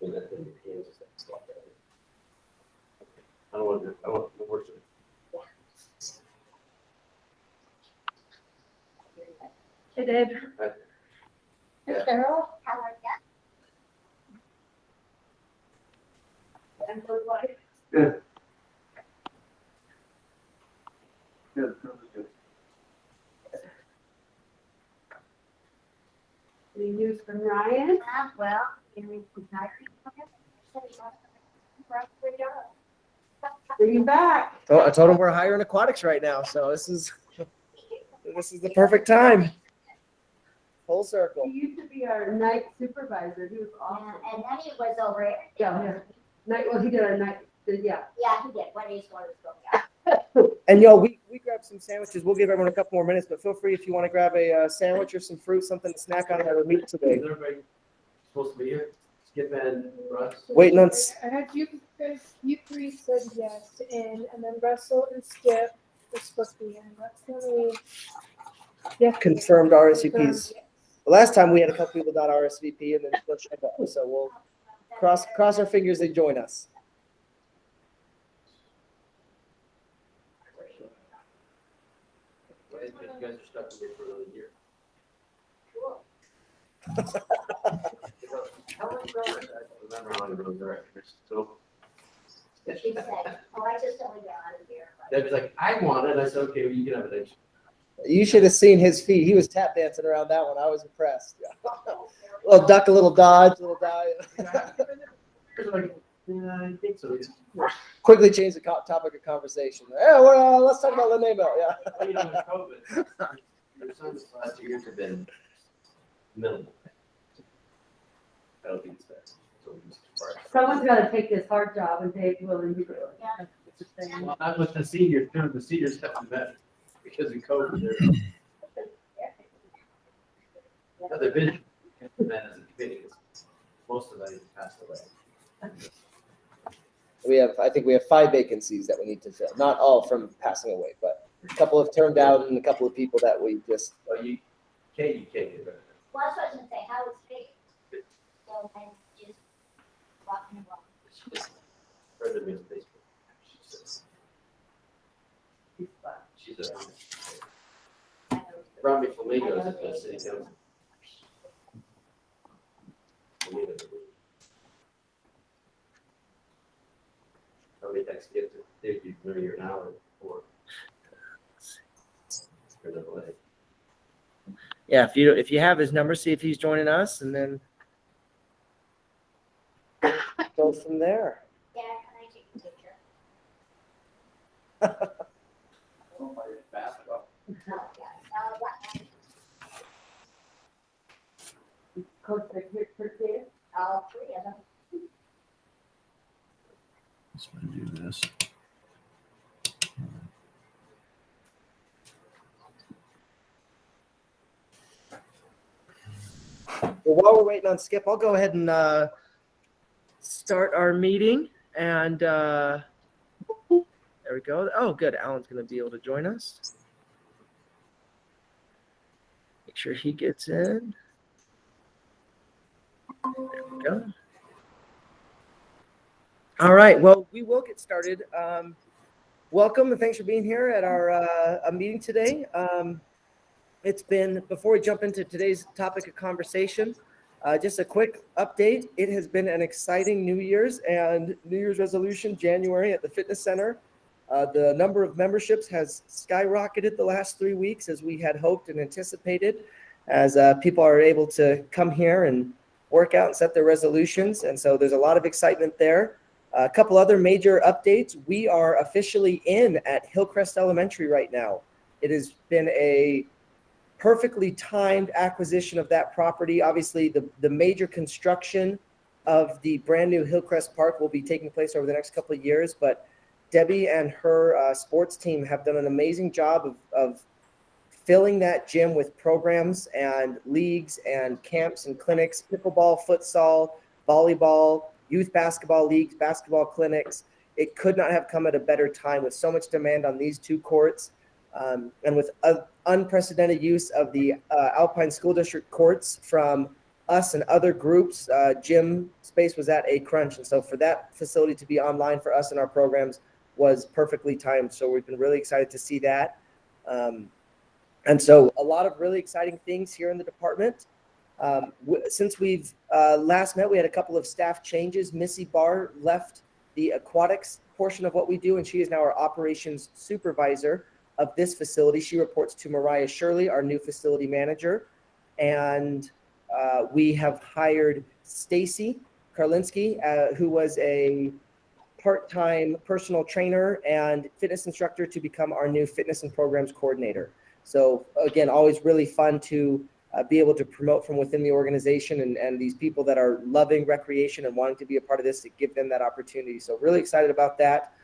And that thing is just stuff. I want the worship. Hey, Dave. Yeah. Carol, how are you? And for life. Good. Good. Good. Any news from Ryan? Well, in retiring. Bring him back. I told him we're hiring aquatics right now, so this is the perfect time. Full circle. He used to be our night supervisor. He was awesome. And then he was over it. Yeah. Night, well, he did our night, yeah. Yeah, he did. When he's going to school, yeah. And we grabbed some sandwiches. We'll give everyone a couple more minutes, but feel free if you want to grab a sandwich or some fruit, something to snack on our meat today. Is everybody supposed to be here? Skip and Russ? Waiting on. I had you guys, you three said yes, and then Russell and Skip were supposed to be in. That's the only. Yeah. Confirmed RSVPs. Yes. Last time we had a couple people not RSVP and then still showed up, so we'll cross our fingers they join us. You guys are stuck with me for another year. Cool. How long ago? I don't remember how long ago directors. So She said, oh, I just only got out of here. Deb was like, I want it. I said, okay, well, you can have it. You should have seen his feet. He was tap dancing around that one. I was impressed. Little duck, a little dodge, a little dive. Like, yeah, I think so. Quickly change the topic of conversation. Yeah, well, let's talk about Lene Bell. Yeah. Well, you know, with COVID, your son's last 2 years have been minimal. I don't think it's bad. So Someone's got to take this hard job and Dave's willing to do it. Yeah. It's a thing. well, not with the seniors. The seniors have been better because of COVID. They're busy. And then as a committee, most of them passed away. I think we have 5 vacancies that we need to fill. Not all from passing away, but a couple have turned out and a couple of people that we just. Well, you can't get rid of it. Well, I was supposed to say, how it's figured. So I'm just walking along. Friend of me on Facebook. She's a Robbie Flamingos at the city council. How many texts get to, if you know you're an hour or delay. Yeah, if you have his number, see if he's joining us, and then go from there. Yeah, can I take a picture? Basketball. Oh, yeah. What? Coach, the kid for kids. All 3 of them. Let's do this. Well, while we're waiting on Skip, I'll go ahead and start our meeting. And there we go. Oh, good. Alan's going to be able to join us. Make sure he gets in. There we go. All right. Well, we will get started. Welcome and thanks for being here at our meeting today. It's been, before we jump into today's topic of conversation, just a quick update. It has been an exciting New Year's and New Year's resolution January at the fitness center. The number of memberships has skyrocketed the last 3 weeks as we had hoped and anticipated, as people are able to come here and work out and set their resolutions. And so there's a lot of excitement there. A couple other major updates. We are officially in at Hillcrest Elementary right now. It has been a perfectly timed acquisition of that property. Obviously, the major construction of the brand new Hillcrest Park will be taking place over the next couple of years, but Debbie and her sports team have done an amazing job of filling that gym with programs and leagues and camps and clinics, pickleball, futsal, volleyball, youth basketball leagues, basketball clinics. It could not have come at a better time with so much demand on these 2 courts. And with unprecedented use of the Alpine School District courts from us and other groups, gym space was at a crunch. And so for that facility to be online for us and our programs was perfectly timed. So we've been really excited to see that. And so a lot of really exciting things here in the department. Since we've last met, we had a couple of staff changes. Missy Barr left the aquatics portion of what we do, and she is now our operations supervisor of this facility. She reports to Mariah Shirley, our new facility manager. And we have hired Stacy Karlinski, who was a part-time personal trainer and fitness instructor, to become our new fitness and programs coordinator. So again, always really fun to be able to promote from within the organization, and these people that are loving recreation and wanting to be a part of this, to give them that opportunity. So really excited about that.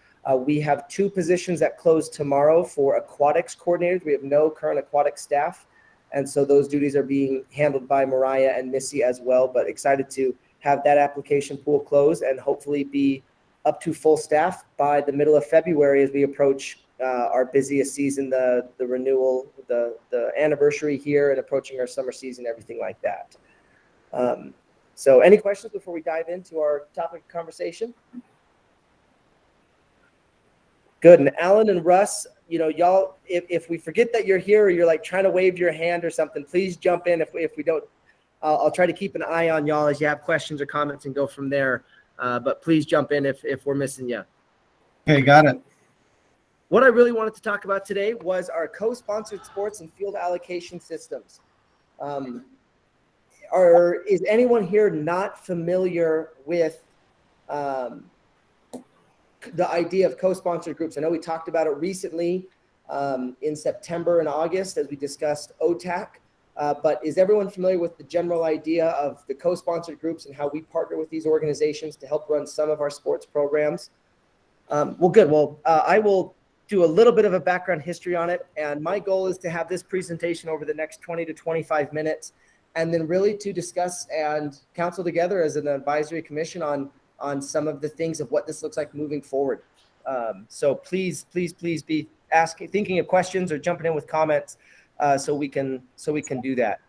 We have 2 positions that close tomorrow for aquatics coordinators. We have no current aquatic staff. And so those duties are being handled by Mariah and Missy as well, but excited to have that application pool close and hopefully be up to full staff by the middle of February as we approach our busiest season, the renewal, the anniversary here, and approaching our summer season, everything like that. So any questions before we dive into our topic of conversation? Good. And Alan and Russ, y'all, if we forget that you're here, or you're like trying to wave your hand or something, please jump in. If we don't, I'll try to keep an eye on y'all as you have questions or comments and go from there. But please jump in if we're missing you. Okay, got it. What I really wanted to talk about today was our co-sponsored sports and field allocation systems. Is anyone here not familiar with the idea of co-sponsored groups? I know we talked about it recently in September and August as we discussed OTAC, but is everyone familiar with the general idea of the co-sponsored groups and how we partner with these organizations to help run some of our sports programs? Well, good. Well, I will do a little bit of a background history on it. And my goal is to have this presentation over the next 20 to 25 minutes, and then really to discuss and counsel together as an advisory commission on some of the things of what this looks like moving forward. So please be thinking of questions or jumping in with comments so we can do that.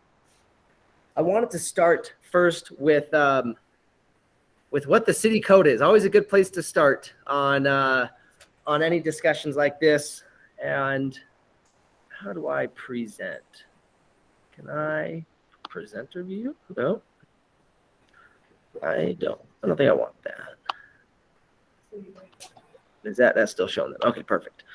I wanted to start first with what the city code is. Always a good place to start on any discussions like this. And how do I present? Can I present a view? No, I don't think I want that. Is that's still showing them? Okay, perfect.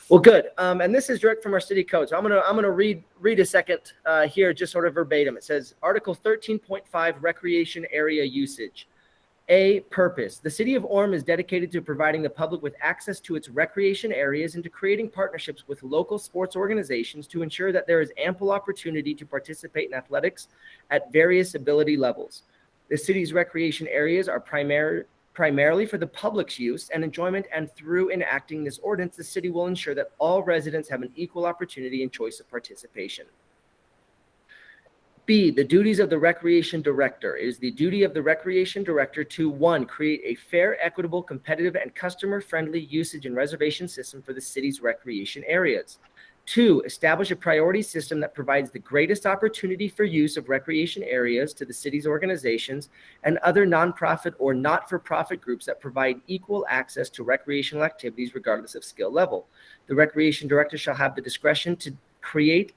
Well, good. And this is direct from our city code. So I'm gonna read a second here, just sort of verbatim. It says Article 13.5 Recreation Area Usage. A, purpose. The city of Orem is dedicated to providing the public with access to its recreation areas and to creating partnerships with local sports organizations to ensure that there is ample opportunity to participate in athletics at various ability levels. The city's recreation areas are primarily for the public's use and enjoyment, and through enacting this ordinance, the city will ensure that all residents have an equal opportunity and choice of participation. B, the duties of the recreation director. It is the duty of the recreation director to 1, create a fair, equitable, competitive, and customer-friendly usage and reservation system for the city's recreation areas. 2, establish a priority system that provides the greatest opportunity for use of recreation areas to the city's organizations and other nonprofit or not-for-profit groups that provide equal access to recreational activities regardless of skill level. The recreation director shall have the discretion to create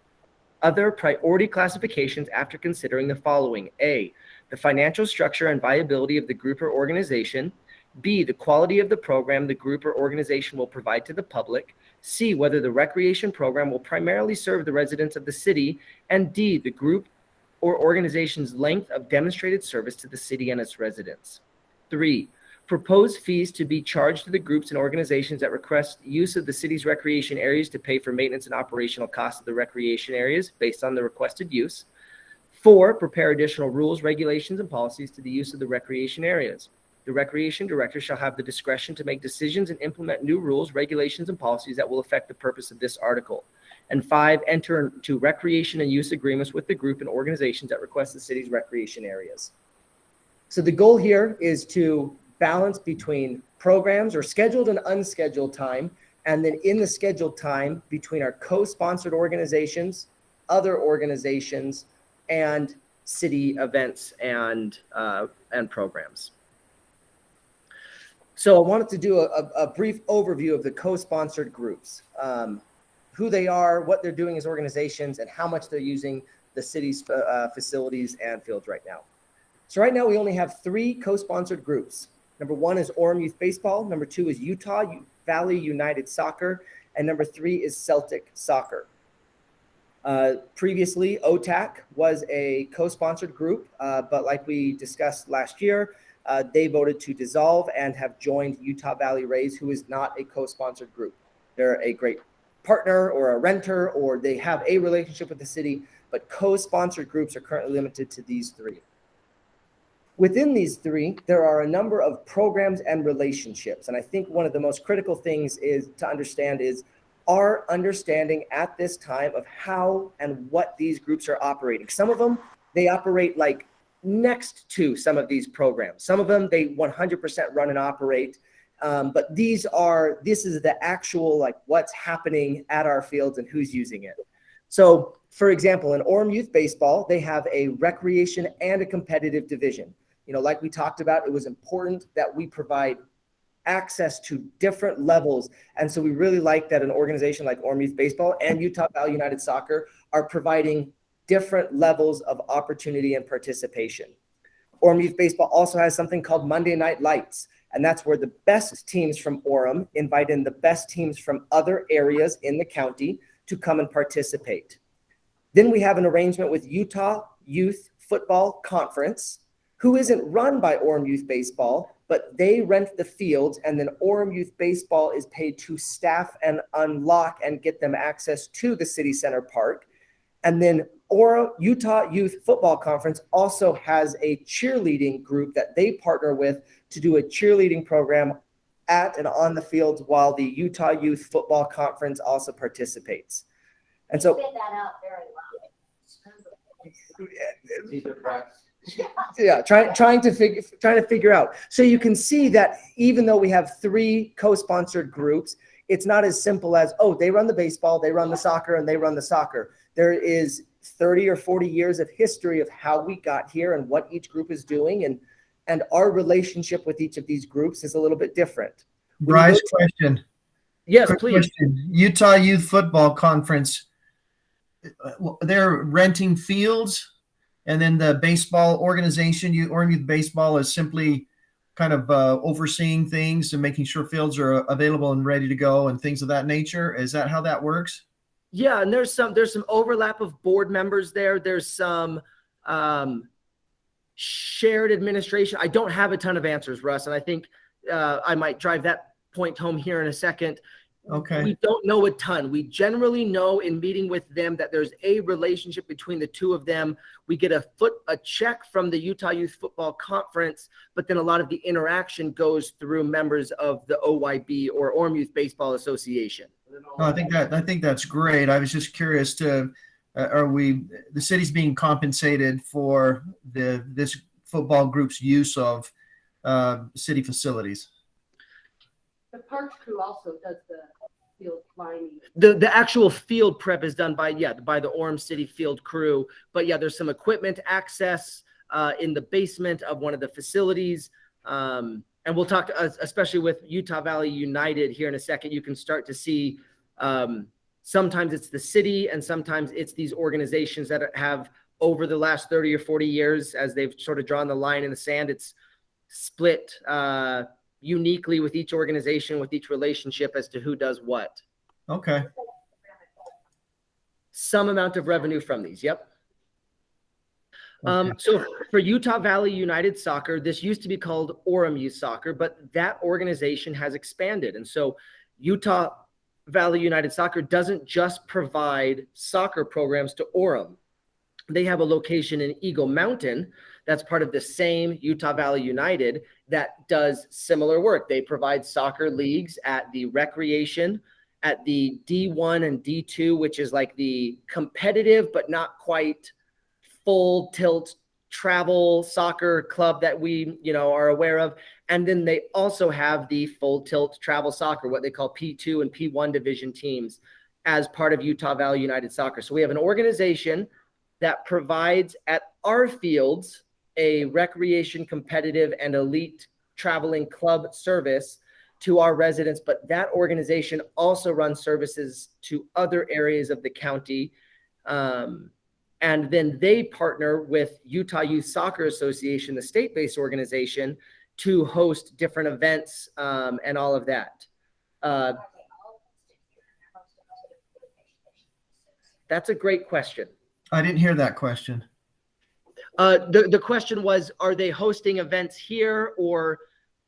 other priority classifications after considering the following: A, the financial structure and viability of the group or organization; B, the quality of the program the group or organization will provide to the public; C, whether the recreation program will primarily serve the residents of the city; and D, the group or organization's length of demonstrated service to the city and its residents. 3, propose fees to be charged to the groups and organizations that request use of the city's recreation areas to pay for maintenance and operational costs of the recreation areas based on the requested use. 4, prepare additional rules, regulations, and policies to the use of the recreation areas. The recreation director shall have the discretion to make decisions and implement new rules, regulations, and policies that will affect the purpose of this article. And 5, enter into recreation and use agreements with the group and organizations that request the city's recreation areas. So the goal here is to balance between programs or scheduled and unscheduled time, and then in the scheduled time between our co-sponsored organizations, other organizations, and city events and programs. So I wanted to do a brief overview of the co-sponsored groups, who they are, what they're doing as organizations, and how much they're using the city's facilities and fields right now. So right now we only have 3 co-sponsored groups. Number 1 is Orem Youth Baseball. Number 2 is Utah Valley United Soccer. And number 3 is Celtic Soccer. Previously, OTAC was a co-sponsored group, but like we discussed last year, they voted to dissolve and have joined Utah Valley Rays, who is not a co-sponsored group. They're a great partner or a renter, or they have a relationship with the city, but co-sponsored groups are currently limited to these 3. Within these 3, there are a number of programs and relationships. And I think one of the most critical things is to understand is our understanding at this time of how and what these groups are operating. Some of them, they operate like next to some of these programs. Some of them, they 100% run and operate. But this is the actual, like, what's happening at our fields and who's using it. So, for example, in Orem Youth Baseball, they have a recreation and a competitive division. You know, like we talked about, it was important that we provide access to different levels. And so we really like that an organization like Orem Youth Baseball and Utah Valley United Soccer are providing different levels of opportunity and participation. Orem Youth Baseball also has something called Monday Night Lights. And that's where the best teams from Orem invite in the best teams from other areas in the county to come and participate. Then we have an arrangement with Utah Youth Football Conference, who isn't run by Orem Youth Baseball, but they rent the fields, and then Orem Youth Baseball is paid to staff and unlock and get them access to the City Center Park. And then Utah Youth Football Conference also has a cheerleading group that they partner with to do a cheerleading program at and on the fields, while the Utah Youth Football Conference also participates. And so, Spit that out very well. These are practice. yeah, trying to figure out. So you can see that even though we have 3 co-sponsored groups, it's not as simple as, oh, they run the baseball, they run the soccer, and they run the soccer. There is 30 or 40 years of history of how we got here and what each group is doing, and our relationship with each of these groups is a little bit different. Bryce, question. Yes, Quick please. question. Utah Youth Football Conference, they're renting fields, and then the baseball organization, Orem Youth Baseball, is simply kind of overseeing things and making sure fields are available and ready to go and things of that nature. Is that how that works? Yeah, and there's some overlap of board members there. There's some shared administration. I don't have a ton of answers, Russ, and I think I might drive that point home here in a second. Okay. We don't know a ton. We generally know in meeting with them that there's a relationship between the two of them. We get a check from the Utah Youth Football Conference, but then a lot of the interaction goes through members of the OYB or Orem Youth Baseball Association. No, I think that's great. I was just curious the city's being compensated for this football group's use of city facilities? The parks crew also does the field lining. The actual field prep is done by the Orem City field crew. But yeah, there's some equipment access in the basement of one of the facilities. And we'll talk, especially with Utah Valley United here in a second, you can start to see sometimes it's the city and sometimes it's these organizations that have over the last 30 or 40 years, as they've sort of drawn the line in the sand, it's split uniquely with each organization, with each relationship as to who does what. Okay. Some amount of revenue from these. Yep. Okay. So for Utah Valley United Soccer, this used to be called Orem Youth Soccer, but that organization has expanded. And so Utah Valley United Soccer doesn't just provide soccer programs to Orem. They have a location in Eagle Mountain that's part of the same Utah Valley United that does similar work. They provide soccer leagues at the recreation, at the D1 and D2, which is like the competitive but not quite full tilt travel soccer club that we, are aware of. And then they also have the full tilt travel soccer, what they call P2 and P1 division teams, as part of Utah Valley United Soccer. So we have an organization that provides at our fields a recreation, competitive, and elite traveling club service to our residents. But that organization also runs services to other areas of the county. And then they partner with Utah Youth Soccer Association, the state-based organization, to host different events and all of that. That's a great question. I didn't hear that question. The question was, are they hosting events here or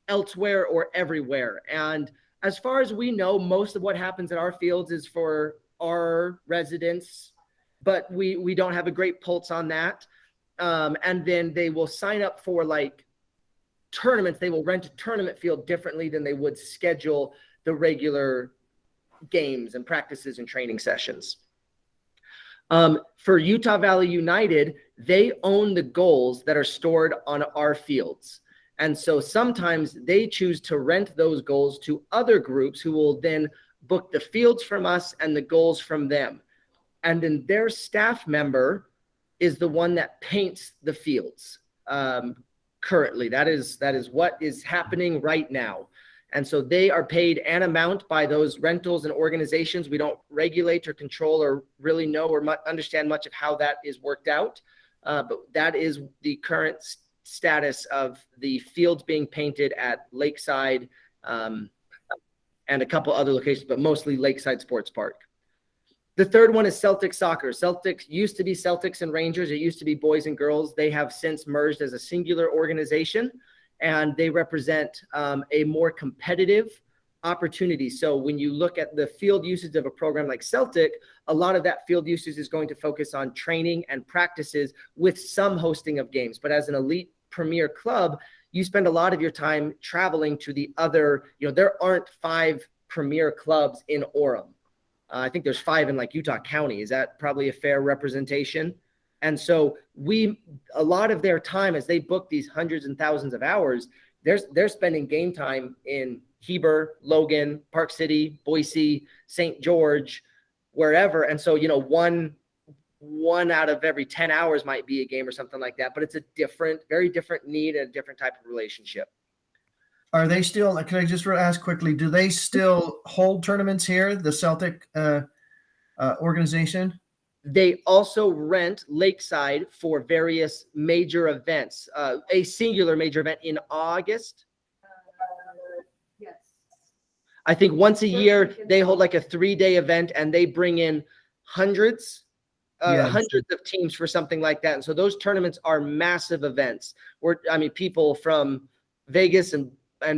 elsewhere or everywhere? And as far as we know, most of what happens at our fields is for our residents, but we don't have a great pulse on that. And then they will sign up for like tournaments. They will rent a tournament field differently than they would schedule the regular games and practices and training sessions. For Utah Valley United, they own the goals that are stored on our fields. And so sometimes they choose to rent those goals to other groups who will then book the fields from us and the goals from them. And then their staff member is the one that paints the fields. Currently, that is what is happening right now. And so they are paid an amount by those rentals and organizations. We don't regulate or control or really know or understand much of how that is worked out. But that is the current status of the fields being painted at Lakeside and a couple other locations, but mostly Lakeside Sports Park. The third one is Celtic Soccer. Celtics used to be Celtics and Rangers. It used to be boys and girls. They have since merged as a singular organization, and they represent a more competitive opportunity. So when you look at the field usage of a program like Celtic, a lot of that field usage is going to focus on training and practices with some hosting of games. But as an elite premier club, you spend a lot of your time traveling to the other, there aren't 5 premier clubs in Orem. I think there's 5 in like Utah County. Is that probably a fair representation? And so a lot of their time as they book these hundreds and thousands of hours, they're spending game time in Heber, Logan, Park City, Boise, St. George, wherever. And so, one out of every 10 hours might be a game or something like that, but it's a very different need and a different type of relationship. Are they still, can I just ask quickly, do they still hold tournaments here, the Celtic organization? They also rent Lakeside for various major events, a singular major event in August. Yes. I think once a year they hold like a 3-day event and they bring in hundreds of teams for something like that. And so those tournaments are massive events where, people from Vegas and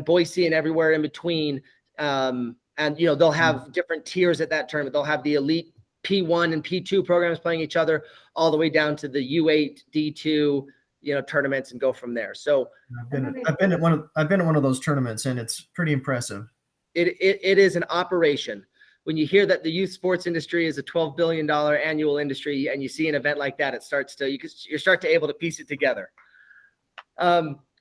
Boise and everywhere in between. And, they'll have different tiers at that tournament. They'll have the elite P1 and P2 programs playing each other all the way down to the U8, D2, tournaments and go from there. So I've been at one of those tournaments and it's pretty impressive. It is an operation. When you hear that the youth sports industry is a $12 billion annual industry and you see an event like that, you start to able to piece it together.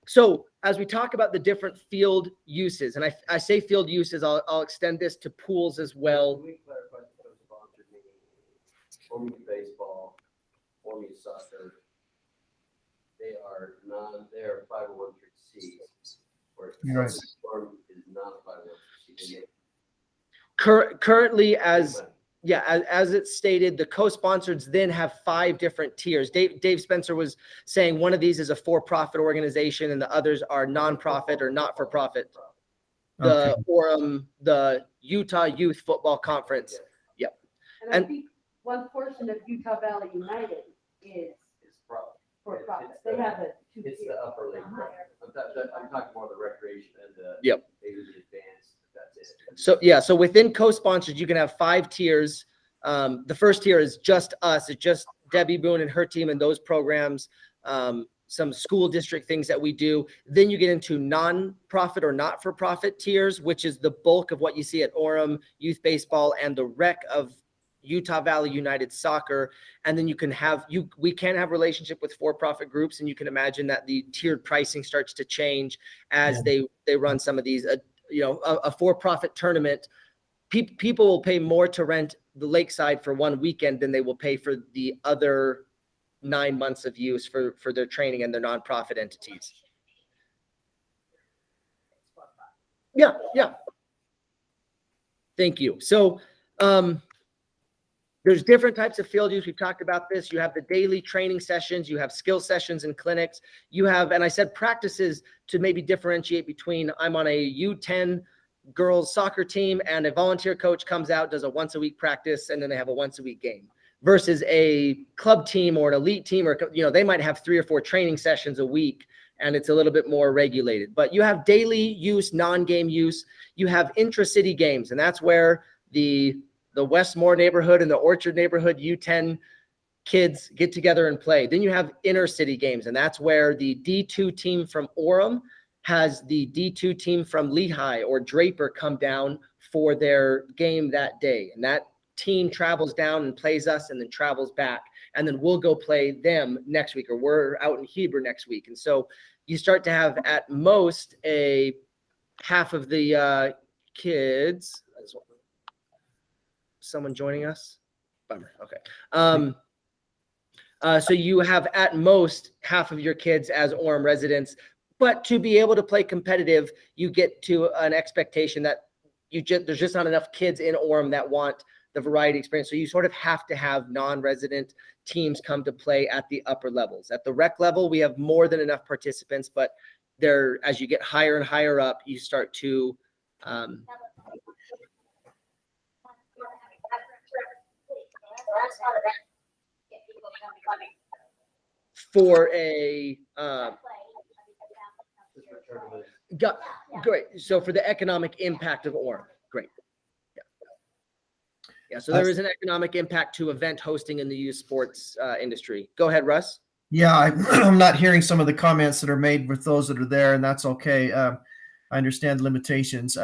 So as we talk about the different field uses, and I say field uses, I'll extend this to pools as well. Can we clarify the co-sponsored meaning? Orem Youth Baseball, Orem Youth Soccer, they are 501(c)s. Right. Orem is not a 501(c). Currently, as it's stated, the co-sponsors then have 5 different tiers. Dave Spencer was saying one of these is a for-profit organization and the others are nonprofit or not-for-profit. The Orem, the Utah Youth Football Conference. Yep. And I think one portion of Utah Valley United is It's profit. for profit. They have a It's the upper league. I'm talking more the recreation and the Yep. maybe the advanced. That's it. So within co-sponsors, you can have 5 tiers. The first tier is just us. It's just Debbie Boone and her team and those programs, some school district things that we do. Then you get into non-profit or not-for-profit tiers, which is the bulk of what you see at Orem Youth Baseball and the rec of Utah Valley United Soccer. And then we can have relationship with for-profit groups, and you can imagine that the tiered pricing starts to change as they run some of these, a for-profit tournament. People will pay more to rent the Lakeside for one weekend than they will pay for the other 9 months of use for their training and their nonprofit entities. Yeah. Thank you. So there's different types of field use. We've talked about this. You have the daily training sessions, you have skill sessions and clinics. You have, and I said practices to maybe differentiate between I'm on a U10 girls soccer team and a volunteer coach comes out, does a once a week practice, and then they have a once a week game, versus a club team or an elite team, or, you know, they might have 3 or 4 training sessions a week and it's a little bit more regulated. But you have daily use, non-game use. You have intra-city games, and that's where the Westmore neighborhood and the Orchard neighborhood U10 kids get together and play. Then you have inner city games, and that's where the D2 team from Orem has the D2 team from Lehigh or Draper come down for their game that day. And that team travels down and plays us and then travels back. And then we'll go play them next week, or we're out in Heber next week. And so you start to have at most a half of the kids. Someone joining us? Bummer. Okay. So you have at most half of your kids as Orem residents, but to be able to play competitive, you get to an expectation that there's just not enough kids in Orem that want the variety experience. So you sort of have to have non-resident teams come to play at the upper levels. At the rec level, we have more than enough participants, but as you get higher and higher up, you start to for a great. So for the economic impact of Orem, great. Yeah. So there is an economic impact to event hosting in the youth sports industry. Go ahead, Russ. Yeah, I'm not hearing some of the comments that are made with those that are there, and that's okay. I understand the limitations.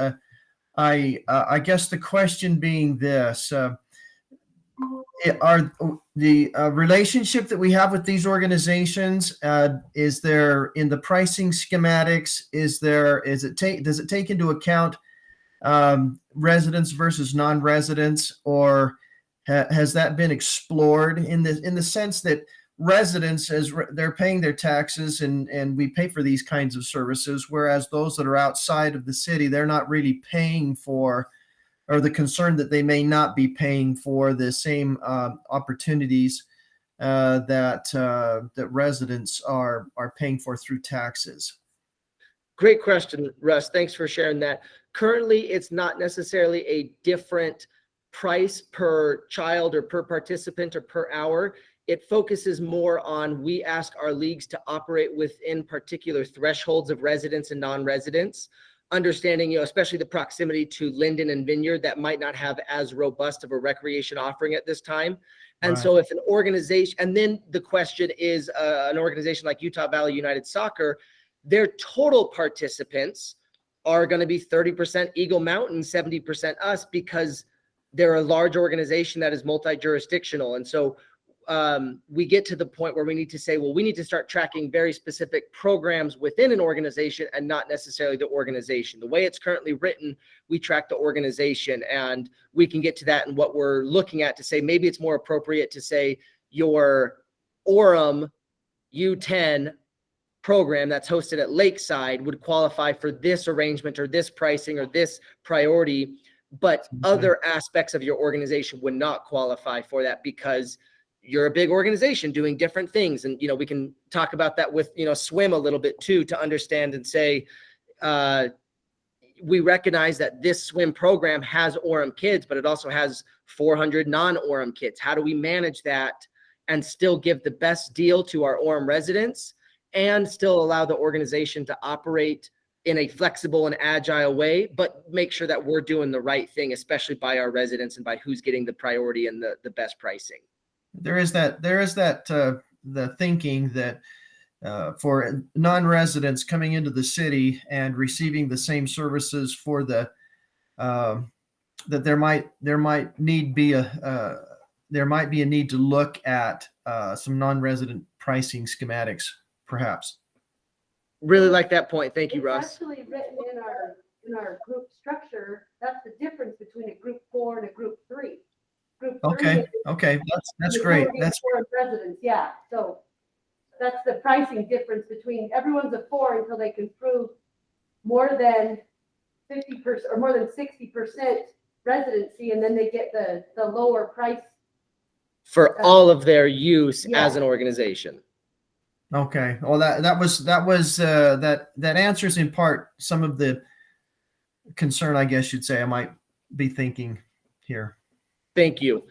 I guess the question being this: are the relationship that we have with these organizations, is there in the pricing schematics? Does it take into account residents versus non-residents, or has that been explored in the sense that residents, as they're paying their taxes and we pay for these kinds of services, whereas those that are outside of the city, they're not really paying for, or the concern that they may not be paying for the same opportunities that residents are paying for through taxes. Great question, Russ. Thanks for sharing that. Currently, it's not necessarily a different price per child or per participant or per hour. It focuses more on, we ask our leagues to operate within particular thresholds of residents and non-residents, understanding, especially the proximity to Linden and Vineyard that might not have as robust of a recreation offering at this time. And so if an organization, and then the question is an organization like Utah Valley United Soccer, their total participants are going to be 30% Eagle Mountain, 70% us, because they're a large organization that is multi-jurisdictional. And so we get to the point where we need to say, well, we need to start tracking very specific programs within an organization and not necessarily the organization. The way it's currently written, we track the organization, and we can get to that and what we're looking at to say, maybe it's more appropriate to say your Orem U10 program that's hosted at Lakeside would qualify for this arrangement or this pricing or this priority, but other aspects of your organization would not qualify for that because you're a big organization doing different things. And, we can talk about that with, swim a little bit too, to understand and say, we recognize that this swim program has Orem kids, but it also has 400 non-Orem kids. How do we manage that and still give the best deal to our Orem residents and still allow the organization to operate in a flexible and agile way, but make sure that we're doing the right thing, especially by our residents and by who's getting the priority and the best pricing. There is that the thinking that for non-residents coming into the city and receiving the same services for that there might be a need to look at some non-resident pricing schematics, perhaps. Really like that point. Thank you, It's Russ. actually written in our group structure. That's the difference between a group 4 and a group 3. Group Okay, three. okay, that's the great. majority of That's foreign residents, yeah, so that's the pricing difference between, everyone's a 4 until they can prove more than 50% or more than 60% residency, and then they get the lower price. For all of their use Yeah. as an organization. okay. Well, that answers in part some of the concern, I guess you'd say, I might be thinking here. Thank you.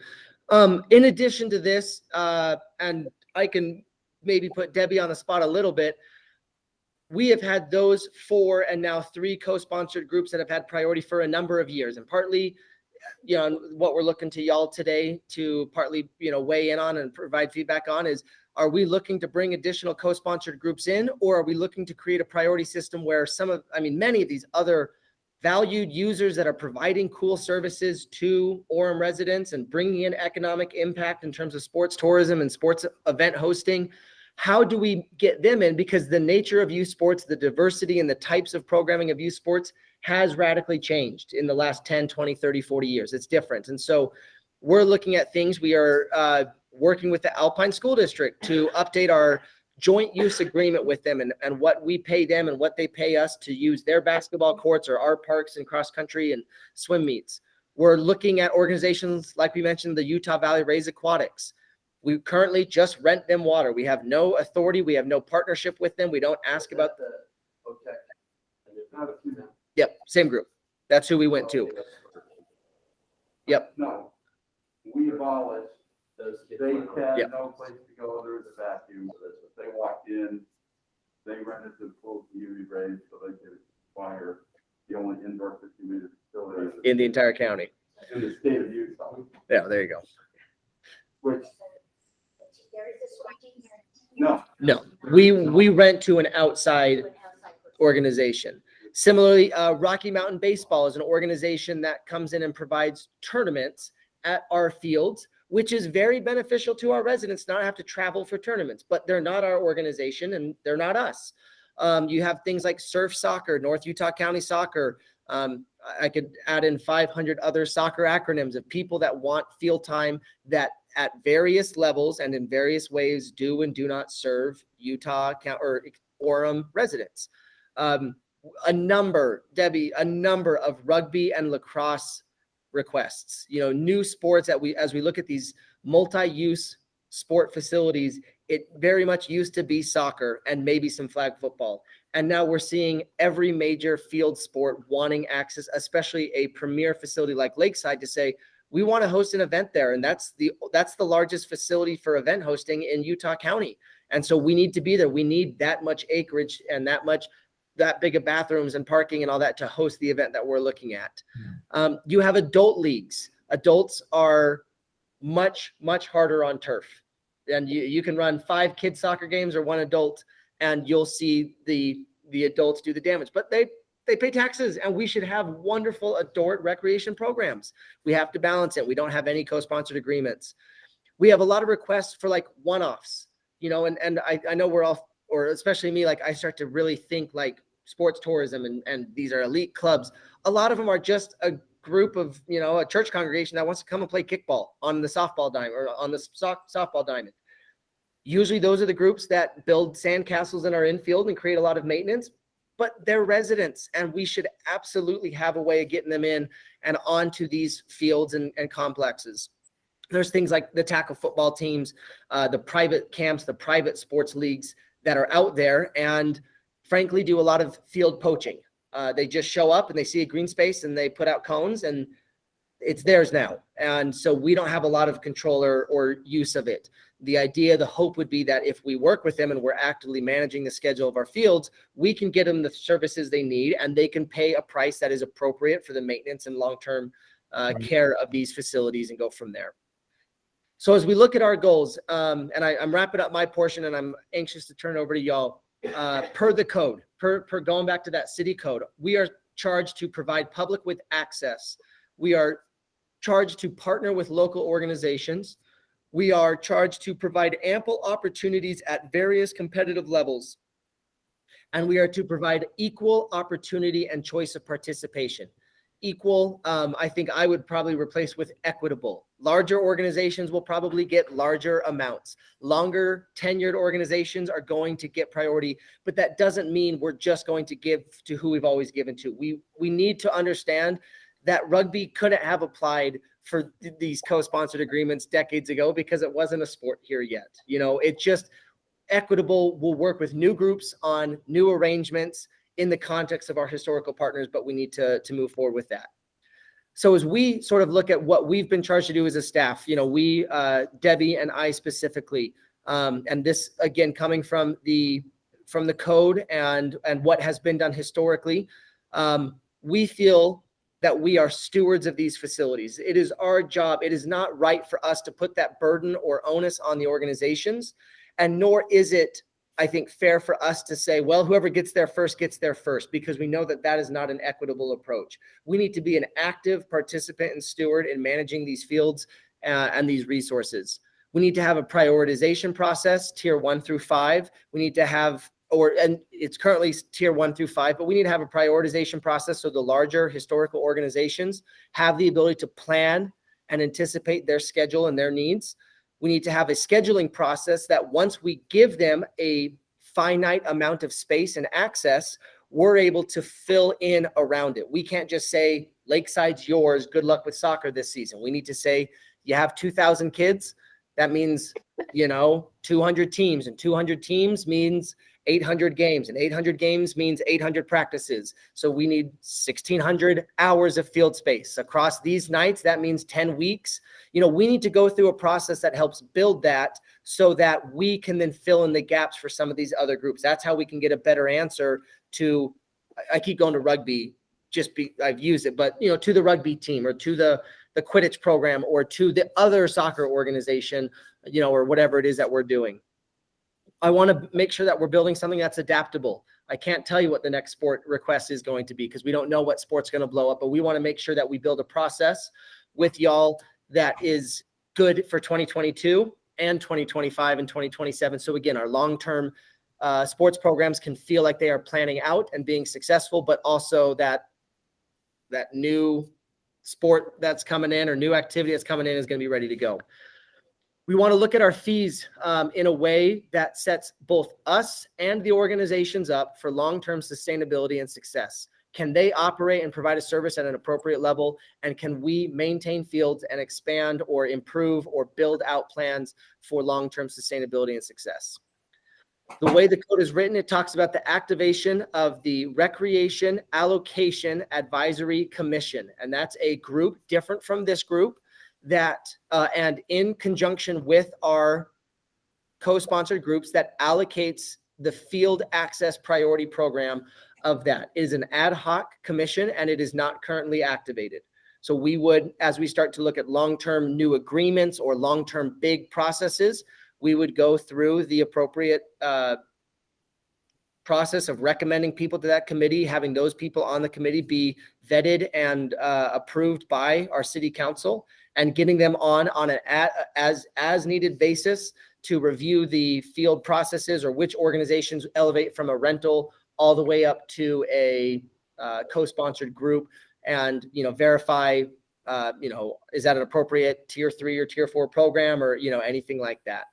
In addition to this, and I can maybe put Debbie on the spot a little bit, we have had those 4 and now 3 co-sponsored groups that have had priority for a number of years. And partly, you know, what we're looking to y'all today to partly, you know, weigh in on and provide feedback on is, are we looking to bring additional co-sponsored groups in, or are we looking to create a priority system where many of these other valued users that are providing cool services to Orem residents and bringing in economic impact in terms of sports tourism and sports event hosting, how do we get them in? Because the nature of youth sports, the diversity and the types of programming of youth sports has radically changed in the last 10, 20, 30, 40 years. It's different. And so we're looking at things. We are working with the Alpine School District to update our joint use agreement with them and what we pay them and what they pay us to use their basketball courts or our parks and cross country and swim meets. We're looking at organizations, like we mentioned, the Utah Valley Rays Aquatics. We currently just rent them water. We have no authority. We have no partnership with them. We don't ask about the OTEC. And there's not a few now. Yep, same group. That's who we went to. Yep. No, we abolished, Those kids they went home. had Yep. no place to go, there was a vacuum, they walked in, they rented the full community race so they could acquire the only indoor 50-meter facility In the entire county. in the state of Utah, Yeah, there you go. which, There is a switching here. no, No, we rent to an outside organization. Similarly, Rocky Mountain Baseball is an organization that comes in and provides tournaments at our fields, which is very beneficial to our residents, not have to travel for tournaments, but they're not our organization and they're not us. You have things like Surf Soccer, North Utah County Soccer. I could add in 500 other soccer acronyms of people that want field time that at various levels and in various ways do and do not serve Utah or Orem residents. A number of rugby and lacrosse requests, new sports that as we look at these multi-use sport facilities, it very much used to be soccer and maybe some flag football. And now we're seeing every major field sport wanting access, especially a premier facility like Lakeside, to say, we want to host an event there. And that's the largest facility for event hosting in Utah County. And so we need to be there. We need that much acreage and that big of bathrooms and parking and all that to host the event that we're looking at. You have adult leagues. Adults are much, much harder on turf. And you can run 5 kid soccer games or 1 adult, and you'll see the adults do the damage. But they pay taxes, and we should have wonderful adult recreation programs. We have to balance it. We don't have any co-sponsored agreements. We have a lot of requests for like one-offs, and I know we're all, or especially me, like I start to really think like sports tourism and these are elite clubs. A lot of them are just a group of, a church congregation that wants to come and play kickball on the softball diamond or on the softball diamond. Usually those are the groups that build sandcastles in our infield and create a lot of maintenance, but they're residents, and we should absolutely have a way of getting them in and onto these fields and complexes. There's things like the tackle football teams, the private camps, the private sports leagues that are out there and frankly do a lot of field poaching. They just show up and they see a green space and they put out cones and it's theirs now. And so we don't have a lot of control or use of it. The hope would be that if we work with them and we're actively managing the schedule of our fields, we can get them the services they need and they can pay a price that is appropriate for the maintenance and long-term care of these facilities and go from there. So as we look at our goals, and I'm wrapping up my portion and I'm anxious to turn it over to y'all, per the code, per going back to that city code, we are charged to provide public with access. We are charged to partner with local organizations. We are charged to provide ample opportunities at various competitive levels. And we are to provide equal opportunity and choice of participation. Equal, I think I would probably replace with equitable. Larger organizations will probably get larger amounts. Longer tenured organizations are going to get priority, but that doesn't mean we're just going to give to who we've always given to. We need to understand that rugby couldn't have applied for these co-sponsored agreements decades ago because it wasn't a sport here yet. It just Equitable will work with new groups on new arrangements in the context of our historical partners, but we need to move forward with that. So as we sort of look at what we've been charged to do as a staff, we, Debbie and I specifically, and this again, coming from the code and what has been done historically, we feel that we are stewards of these facilities. It is our job. It is not right for us to put that burden or onus on the organizations, and nor is it, I think, fair for us to say, well, whoever gets there first, because we know that is not an equitable approach. We need to be an active participant and steward in managing these fields and these resources. We need to have a prioritization process, tier 1 through 5. We need to have, and it's currently tier 1 through 5, but we need to have a prioritization process so the larger historical organizations have the ability to plan and anticipate their schedule and their needs. We need to have a scheduling process that once we give them a finite amount of space and access, we're able to fill in around it. We can't just say, Lakeside's yours, good luck with soccer this season. We need to say, you have 2,000 kids. That means, 200 teams, and 200 teams means 800 games, and 800 games means 800 practices. So we need 1,600 hours of field space across these nights. That means 10 weeks. We need to go through a process that helps build that so that we can then fill in the gaps for some of these other groups. That's how we can get a better answer to, I keep going to rugby, I've used it, but, to the rugby team or to the Quidditch program or to the other soccer organization, or whatever it is that we're doing. I want to make sure that we're building something that's adaptable. I can't tell you what the next sport request is going to be because we don't know what sport's going to blow up, but we want to make sure that we build a process with y'all that is good for 2022 and 2025 and 2027. So again, our long-term sports programs can feel like they are planning out and being successful, but also that new sport that's coming in or new activity that's coming in is going to be ready to go. We want to look at our fees in a way that sets both us and the organizations up for long-term sustainability and success. Can they operate and provide a service at an appropriate level? And can we maintain fields and expand or improve or build out plans for long-term sustainability and success? The way the code is written, it talks about the activation of the Recreation Allocation Advisory Commission. And that's a group different from this group that, and in conjunction with our co-sponsored groups, that allocates the field access priority program of that. It is an ad hoc commission and it is not currently activated. So we would, as we start to look at long-term new agreements or long-term big processes, we would go through the appropriate process of recommending people to that committee, having those people on the committee be vetted and approved by our city council, and getting them on an as needed basis to review the field processes or which organizations elevate from a rental all the way up to a co-sponsored group, and verify is that an appropriate tier 3 or tier 4 program or anything like that.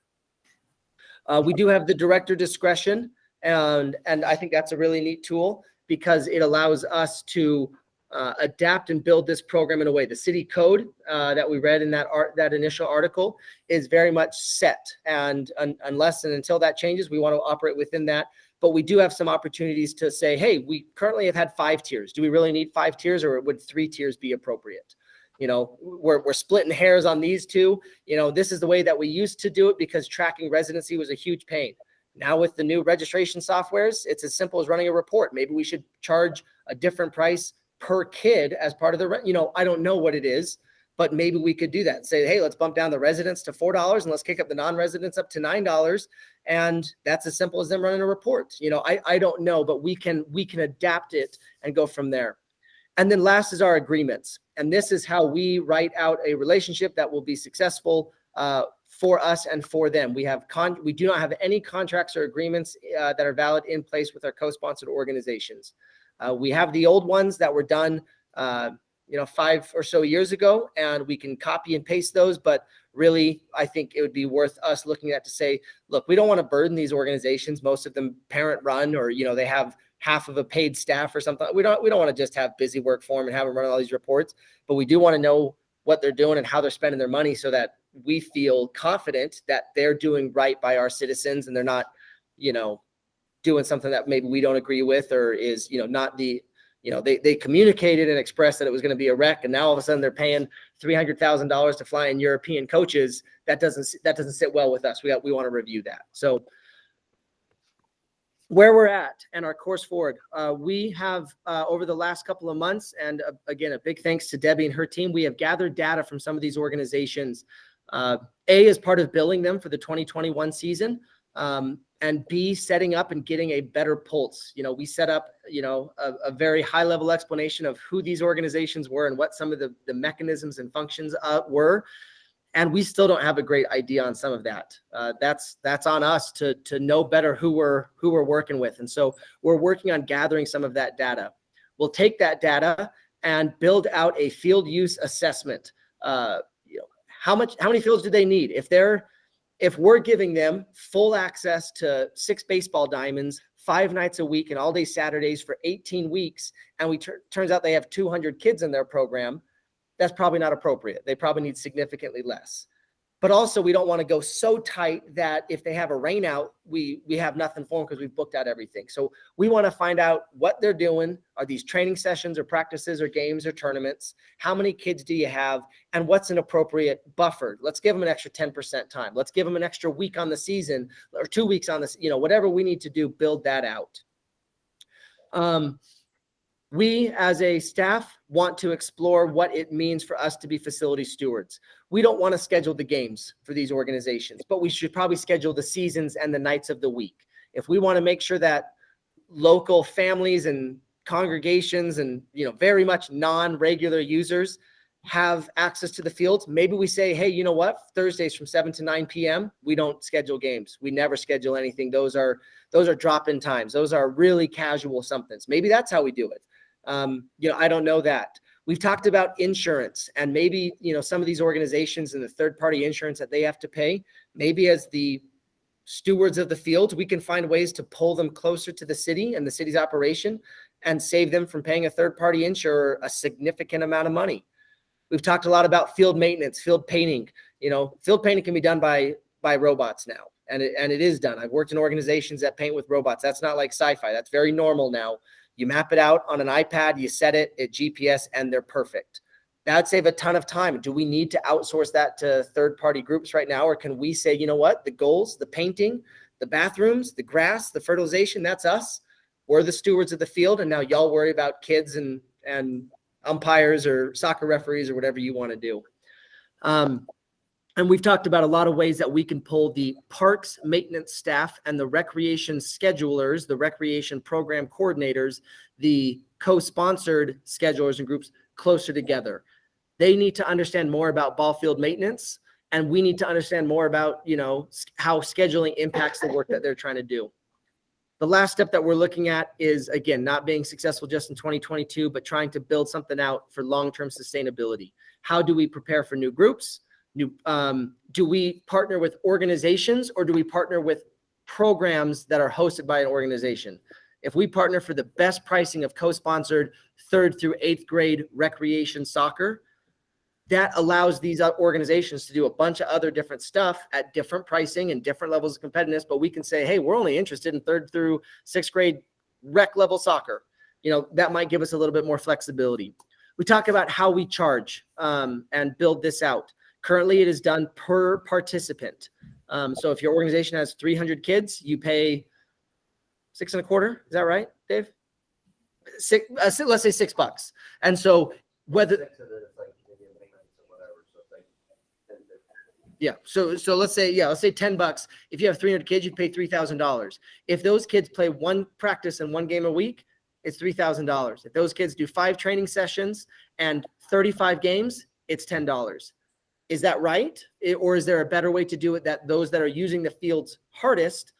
We do have the director discretion, and I think that's a really neat tool because it allows us to adapt and build this program in a way. The city code that we read in that initial article is very much set, and unless and until that changes, we want to operate within that. But we do have some opportunities to say, hey, we currently have had 5 tiers. Do we really need 5 tiers, or would 3 tiers be appropriate? We're splitting hairs on these two. This is the way that we used to do it because tracking residency was a huge pain. Now with the new registration softwares, it's as simple as running a report. Maybe we should charge a different price per kid as part of the, I don't know what it is, but maybe we could do that. Say, hey, let's bump down the residents to $4 and let's kick up the non-residents up to $9. And that's as simple as them running a report. I don't know, but we can adapt it and go from there. And then last is our agreements. And this is how we write out a relationship that will be successful for us and for them. We do not have any contracts or agreements that are valid in place with our co-sponsored organizations. We have the old ones that were done, 5 or so years ago, and we can copy and paste those. But really, I think it would be worth us looking at to say, look, we don't want to burden these organizations. Most of them parent run, or, they have half of a paid staff or something. We don't want to just have busy work for them and have them run all these reports, but we do want to know what they're doing and how they're spending their money so that we feel confident that they're doing right by our citizens and they're not, doing something that maybe we don't agree with, or is, not the, they communicated and expressed that it was going to be a wreck, and now all of a sudden they're paying $300,000 to fly in European coaches. That doesn't sit well with us. We want to review that. So where we're at and our course forward, we have over the last couple of months, and again, a big thanks to Debbie and her team, we have gathered data from some of these organizations. As part of billing them for the 2021 season, and B, setting up and getting a better pulse. We set up, a very high level explanation of who these organizations were and what some of the mechanisms and functions were. And we still don't have a great idea on some of that. That's on us to know better who we're working with. And so we're working on gathering some of that data. We'll take that data and build out a field use assessment. How many fields do they need? If we're giving them full access to 6 baseball diamonds, 5 nights a week and all day Saturdays for 18 weeks, and turns out they have 200 kids in their program, that's probably not appropriate. They probably need significantly less. But also, we don't want to go so tight that if they have a rain out, we have nothing for them because we've booked out everything. So we want to find out what they're doing. Are these training sessions or practices or games or tournaments? How many kids do you have? And what's an appropriate buffer? Let's give them an extra 10% time. Let's give them an extra week on the season or 2 weeks on this, whatever we need to do, build that out. We, as a staff, want to explore what it means for us to be facility stewards. We don't want to schedule the games for these organizations, but we should probably schedule the seasons and the nights of the week. If we want to make sure that local families and congregations and, very much non-regular users have access to the fields, maybe we say, hey, you know what? Thursdays from 7 to 9 p.m., we don't schedule games. We never schedule anything. Those are drop-in times. Those are really casual somethings. Maybe that's how we do it. I don't know that. We've talked about insurance, and maybe, some of these organizations and the third-party insurance that they have to pay, maybe as the stewards of the field, we can find ways to pull them closer to the city and the city's operation and save them from paying a third-party insurer a significant amount of money. We've talked a lot about field maintenance, field painting. Field painting can be done by robots now, and it is done. I've worked in organizations that paint with robots. That's not like sci-fi. That's very normal now. You map it out on an iPad, you set it at GPS, and they're perfect. That'd save a ton of time. Do we need to outsource that to third-party groups right now? Or can we say, you know what, the goals, the painting, the bathrooms, the grass, the fertilization, that's us. We're the stewards of the field, and now y'all worry about kids and umpires or soccer referees or whatever you want to do. And we've talked about a lot of ways that we can pull the parks maintenance staff and the recreation schedulers, the recreation program coordinators, the co-sponsored schedulers and groups closer together. They need to understand more about ball field maintenance, and we need to understand more about, how scheduling impacts the work that they're trying to do. The last step that we're looking at is, again, not being successful just in 2022, but trying to build something out for long-term sustainability. How do we prepare for new groups? Do we partner with organizations, or do we partner with programs that are hosted by an organization? If we partner for the best pricing of co-sponsored 3rd through 8th grade recreation soccer, that allows these organizations to do a bunch of other different stuff at different pricing and different levels of competitiveness. But we can say, hey, we're only interested in 3rd through 6th grade rec level soccer. That might give us a little bit more flexibility. We talk about how we charge and build this out. Currently, it is done per participant. So if your organization has 300 kids, you pay $6.25. Is that right, Dave? Let's say $6. And so whether, yeah, so let's say $10. If you have 300 kids, you pay $3,000. If those kids play one practice and one game a week, it's $3,000. If those kids do 5 training sessions and 35 games, it's $10. Is that right? Or is there a better way to do it that those that are using the fields hardest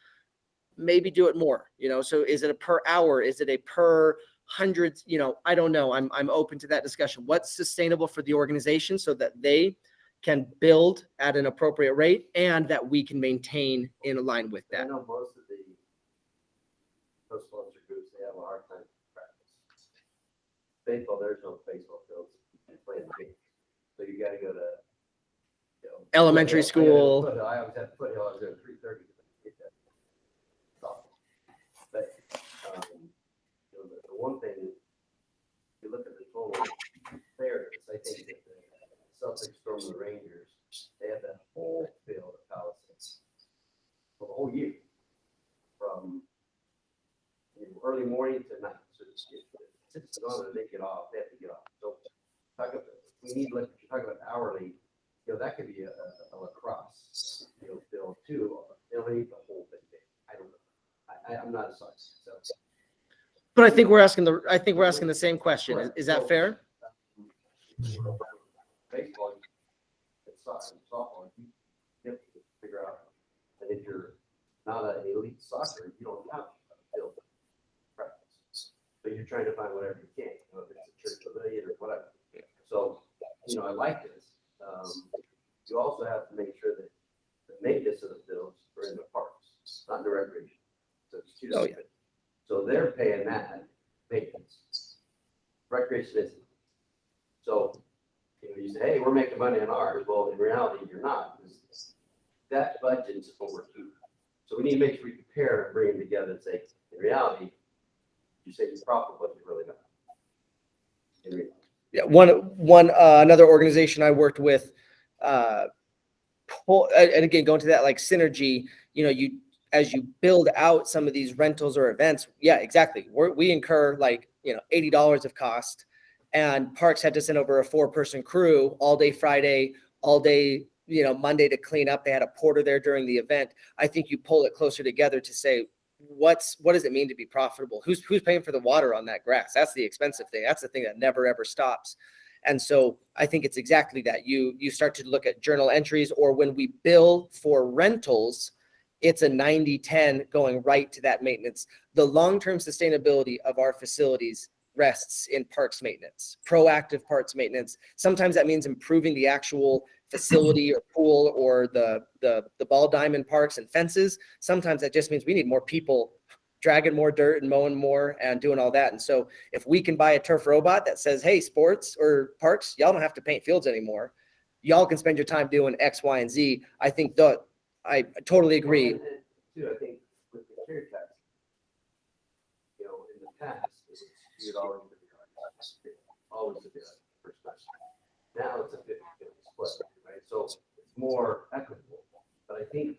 maybe do it more? So is it a per hour? Is it a per hundreds, I don't know. I'm open to that discussion. What's sustainable for the organization so that they can build at an appropriate rate and that we can maintain in line with I that. know most of the co-sponsor groups, they have a hard time practice. Baseball, there's no baseball fields. You play in the games. So you gotta go to, Elementary school. I always had foothill, I was there at 3:30. But, the one thing, if you look at the total fairness, I think that the Celtic Storm and the Rangers, they had that whole field of Palisades for the whole year, from early morning to night. So it's on and they get off, they have to get off. So we need, like, if you're talking about hourly, that could be a lacrosse, field too. They'll need the whole thing. I don't know. I'm not a scientist, so. But I think we're asking the same question. Is that fair? Baseball, it's softball, you have to figure out that if you're not an elite soccer, you don't have a field practice. So you're trying to find whatever you can, if it's a church pavilion or whatever. So, I like this. You also have to make sure that the maintenance of the fields are in the parks, not in the recreation. So it's two different things. So they're paying that maintenance. Recreation isn't. So, you say, hey, we're making money on ours. Well, in reality, you're not. Because that budget is what we're keeping. So we need to make sure we compare and bring them together and say, in reality, you say it's profitable, but you're really not. In reality. Yeah, one another organization I worked with, and again, going to that like synergy, as you build out some of these rentals or events, yeah, exactly. We incur like, $80 of cost, and Parks had to send over a 4-person crew all day Friday, all day, Monday to clean up. They had a porter there during the event. I think you pull it closer together to say, what does it mean to be profitable? Who's paying for the water on that grass? That's the expensive thing. That's the thing that never, ever stops. And so I think it's exactly that. You start to look at journal entries, or when we bill for rentals, it's a 90-10 going right to that maintenance. The long-term sustainability of our facilities rests in parks maintenance, proactive parks maintenance. Sometimes that means improving the actual facility or pool or the ball diamond parks and fences. Sometimes that just means we need more people dragging more dirt and mowing more and doing all that. And so if we can buy a turf robot that says, hey, sports or parks, y'all don't have to paint fields anymore. Y'all can spend your time doing X, Y, and Z. I think I totally agree. And too, I think with the carry tax, in the past, it was $2 for the yard. Always a bit for special. Now it's a 50-50 split, right? So it's more equitable. But I think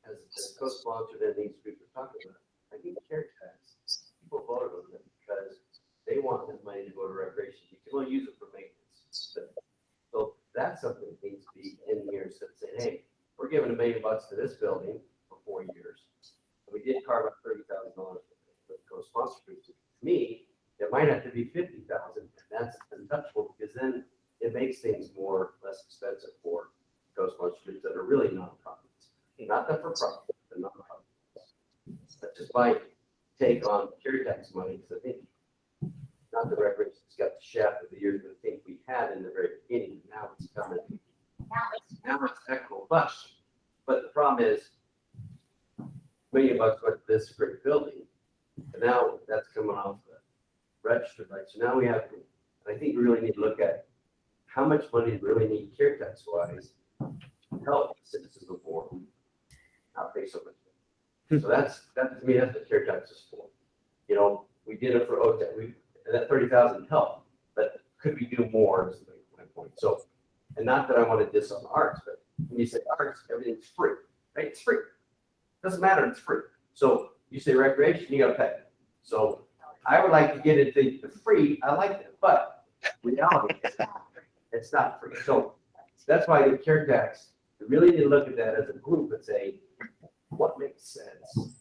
as co-sponsored and these groups are talking about, I think carry tax, people voted on it because they want this money to go to recreation. You can only use it for maintenance. So that's something that needs to be in here. So saying, hey, we're giving $1 million to this building for 4 years. And we did carve out $30,000 for co-sponsor groups. To me, it might have to be $50,000, and that's untouchable because then it makes things less expensive for co-sponsor groups that are really nonprofits, not that for profit, but nonprofits. That's just my take on carry tax money. Because I think not the recreation's got the shaft of the years that I think we had in the very beginning. Now it's coming. Now it's equitable. But the problem is, $1 million went to this great building, and now that's coming off the register, right? So now we have to, I think we really need to look at how much money we really need carry tax wise to help citizens of Orem not pay so much. So that's to me, that's what carry tax is for. We did it for OTEC. And that 30,000 helped, but could we do more? Is my point. So, and not that I want to diss on arts, but when you say arts, everything's free, right? It's free. Doesn't matter, it's free. So you say recreation, you got to pay. So I would like to get it to free. I like that, but reality, it's not free. So that's why the care tax, we really need to look at that as a group and say, what makes sense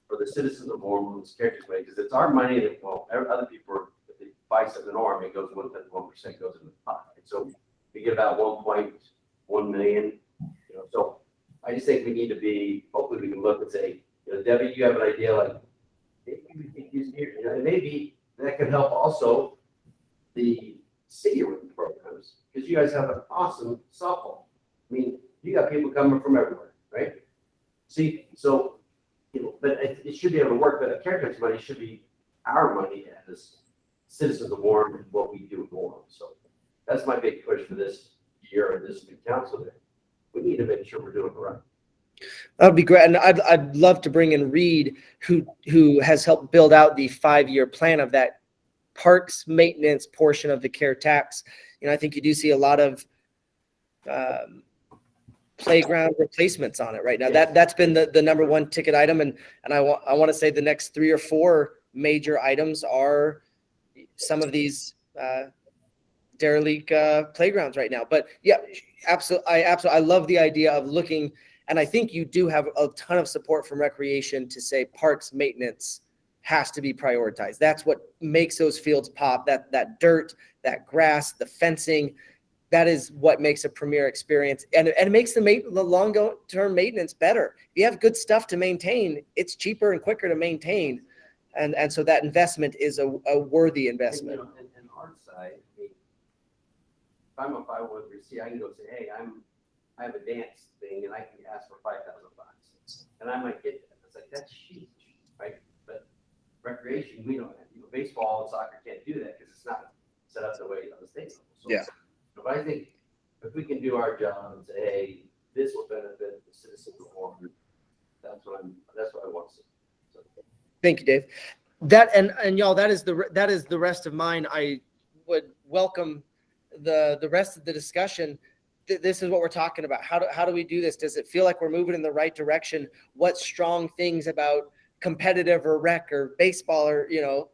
for the citizens of Orem who's care tax money? Because it's our money that, other people, if they buy something in Orem, it goes 1% goes in the pot. And so we get about 1.1 million. So I just think we need to be. Hopefully, we can look and say, Debbie, you have an idea like maybe we could use here. It may be that could help also the city with programs, because you guys have an awesome softball. I mean, you got people coming from everywhere, right? See, so, but it should be able to work, but care tax money should be our money as citizens of Orem and what we do in Orem. So that's my big push for this year and this new council. We need to make sure we're doing it right. That'd be great. And I'd love to bring in Reed, who has helped build out the 5-year plan of that parks maintenance portion of the care tax. I think you do see a lot of playground replacements on it right now. That's been the number one ticket item. And I want to say the next 3 or 4 major items are some of these derelict playgrounds right now. But yeah, absolutely. I love the idea of looking, and I think you do have a ton of support from recreation to say parks maintenance has to be prioritized. That's what makes those fields pop. That dirt, that grass, the fencing, that is what makes a premier experience, and it makes the long-term maintenance better. If you have good stuff to maintain, it's cheaper and quicker to maintain, and so that investment is a worthy investment. And, and our side, if I'm a 501(c), I can go say, hey, I have a dance thing, and I can ask for $5,000, and I might get that. It's like, that's huge, right? But recreation, we don't have. Baseball and soccer can't do that because it's not set up the way on the state level. So, Yeah. But I think if we can do our job and say, hey, this will benefit the citizens of Orem, that's what I want to see. So, Thank you, Dave. That and y'all, that is the rest of mine. I would welcome the rest of the discussion. This is what we're talking about. How do we do this? Does it feel like we're moving in the right direction? What strong things about competitive or rec or baseball or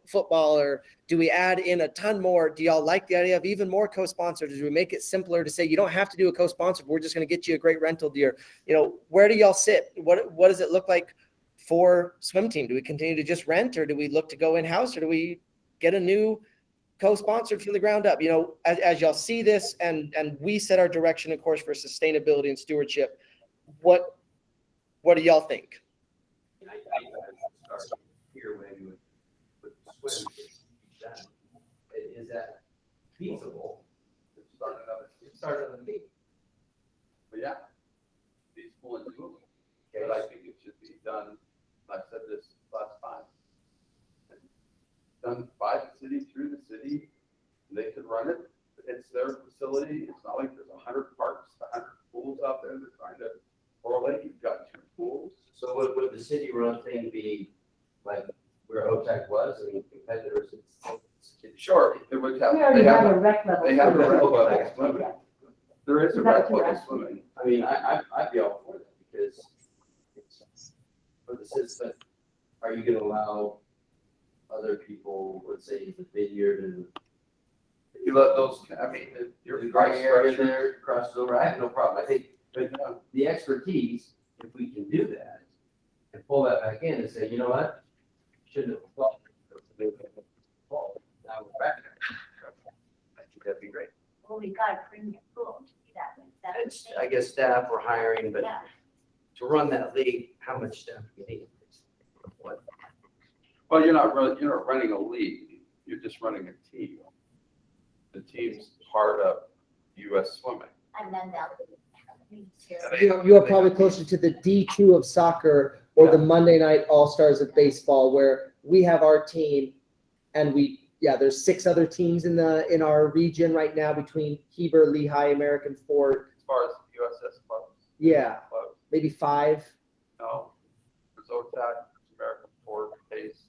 football, or do we add in a ton more? Do y'all like the idea of even more co-sponsored? Do we make it simpler to say you don't have to do a co-sponsored, we're just going to get you a great rental deer? Where do y'all sit? What does it look like for swim team? Do we continue to just rent, or do we look to go in-house, or do we get a new co-sponsored from the ground up? As y'all see this and we set our direction, of course, for sustainability and stewardship, what do y'all think? I start here maybe with swim. Is that feasible? It started on the beach. But yeah, feasible and doable. But I think it should be done, I've said this last time, done by the city, through the city. They could run it. It's their facility. It's not like there's 100 parks, 100 pools out there. They're trying to correlate. You've got 2 pools. So would the city run thing be like where OTAC was and competitors? Sure, it would have. We already have a rec level. They have a rec level Yeah. swimming. There is a Is that rec what you're level asking? swimming. I mean, I'd be all for that because it's for the citizen. Are you going to allow other people, let's say the vineyard and You let those, I mean, your the price gray area structure. there crosses over? I have no problem. I think the expertise, if we can do that and pull that back in and say, you know what, shouldn't have thought. Now we're back there. I think that'd be great. Well, we gotta bring your pool to do that. That's I guess staff we're hiring, but Yeah. to run that league, how much staff do you need? What? Well, you're not running a league. You're just running a team. The team's part of U.S. Swimming. And then they'll. You are probably closer to the D2 of soccer or the Monday night All-Stars of baseball, where we have our team and there's 6 other teams in our region right now between Heber, Lehigh, American Fort. As far as USS clubs. Yeah, Clubs. maybe 5. No, there's OTAC, American Fort, Hayes,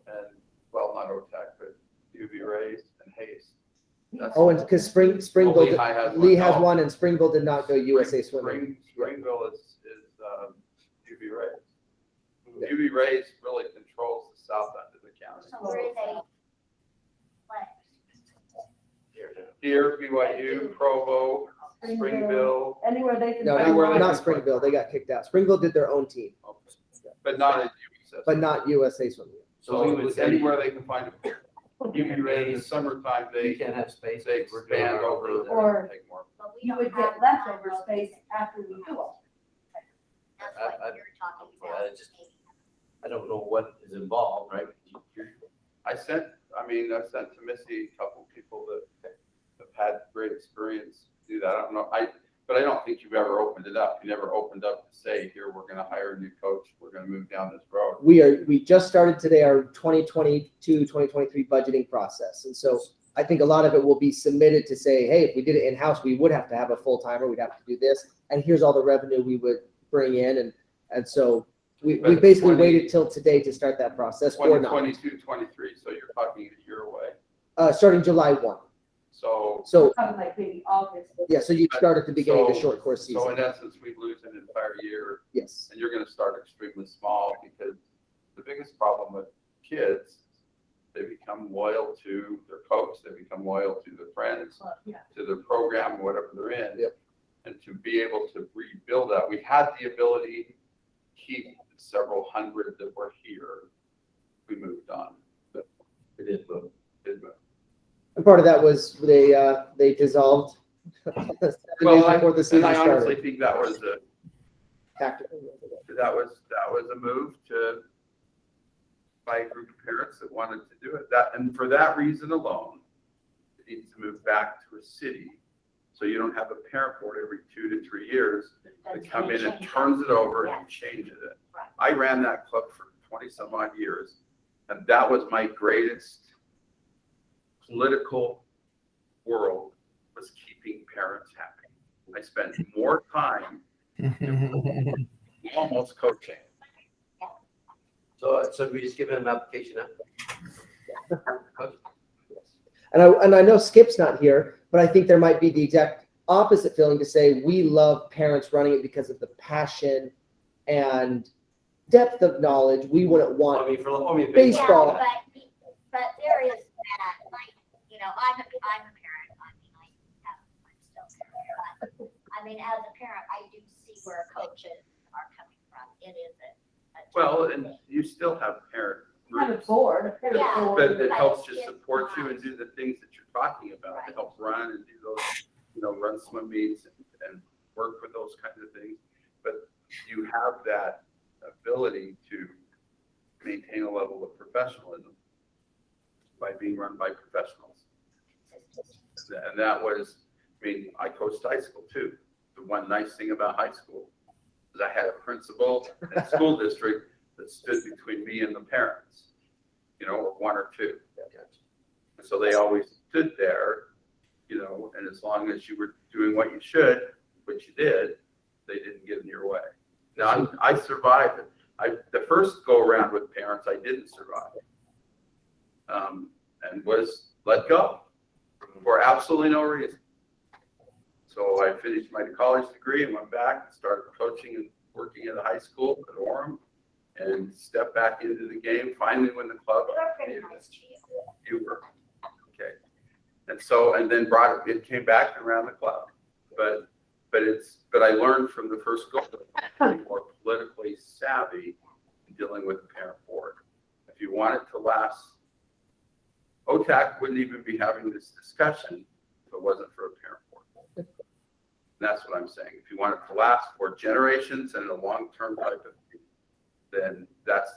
and, well, not OTAC, but UV Rays and Hayes. That's- Oh, and because Springville, Well, Lehigh has Lee one. has No. one, and Springville did not go USA Swimming. Springville is UV Rays. UV Rays really controls the south end of the county. So where are they? Here, BYU, Provo, Springville, Anywhere they can. No, find Anywhere not, they water. not Springville. They got kicked out. Springville did their own team, but not at USS. but not USA Swimming. So we So would it's say anywhere they can find a pool. UV Rays in the summertime, we they can't have space. We're doing expand our own over thing there. Or- take more. But we You don't would have get leftover space after we do all. That's I- what you're talking well, about. I just- I don't know what is involved, right? I I mean, I've sent to Missy a couple people that have had great experience do that. I don't know, but I don't think you've ever opened it up. You never opened up to say, here, we're gonna hire a new coach, we're gonna move down this road. We just started today our 2022, 2023 budgeting process. And so I think a lot of it will be submitted to say, hey, if we did it in-house, we would have to have a full-timer, we'd have to do this, and here's all the revenue we would bring in. And so we But basically 20 waited till today to start that process or not. 2022, 23, so you're talking a year away. Starting July 1. So, So, Probably like maybe August. yeah, so you start at the beginning of the So- short course so in season. essence, we lose an entire year, Yes. and you're gonna start extremely small, because the biggest problem with kids, they become loyal to their coach, they become loyal to their friends, Yeah. to the program, whatever they're in. Yep. And to be able to rebuild that, we had the ability to keep several hundred that were here. We moved on. It is, but Did move. And part of that was they dissolved 7 days before the And season I honestly started. think that was a Tactical. a move by a group of parents that wanted to do it. And for that reason alone, it needs to move back to a city. So you don't have a parent board every 2 to 3 years that come in and turns it over and changes it. Right. I ran that club for 20 some odd years, and that was my greatest political world, was keeping parents happy. I spent more time almost coaching. so we just give him an application now? Coach? And I know Skip's not here, but I think there might be the exact opposite feeling to say we love parents running it because of the passion and depth of knowledge. We wouldn't want baseball. Yeah, but there is that, like, you know, I'm a parent, I'm still a parent, but, I mean, as a parent, I do see where coaches are coming from. It is a Well, and you still have parent Kind of groups, bored. a parent Yeah. board. but it But helps it's to support you and not. do the things that you're talking about, to Right. help run and do those, run swim meets and work with those kinds of things. But you have that ability to maintain a level of professionalism by being run by professionals. And that was, I coached high school too. The one nice thing about high school is I had a principal and school district that stood between me and the parents, or one or two. And so they always stood there, and as long as you were doing what you should, which you did, they didn't get in your way. Now, I survived it. The first go around with parents, I didn't survive. And was let go for absolutely no reason. So I finished my college degree and went back and started coaching and working at a high school at Orem, and stepped back into the game finally when the club. They're pretty nice to you. You were, okay. And then it came back around the club. But I learned from the first goal to be more politically savvy in dealing with the parent board. If you want it to last, OTAC wouldn't even be having this discussion if it wasn't for a parent board. And that's what I'm saying. If you want it to last for generations and a long-term type of thing, then that's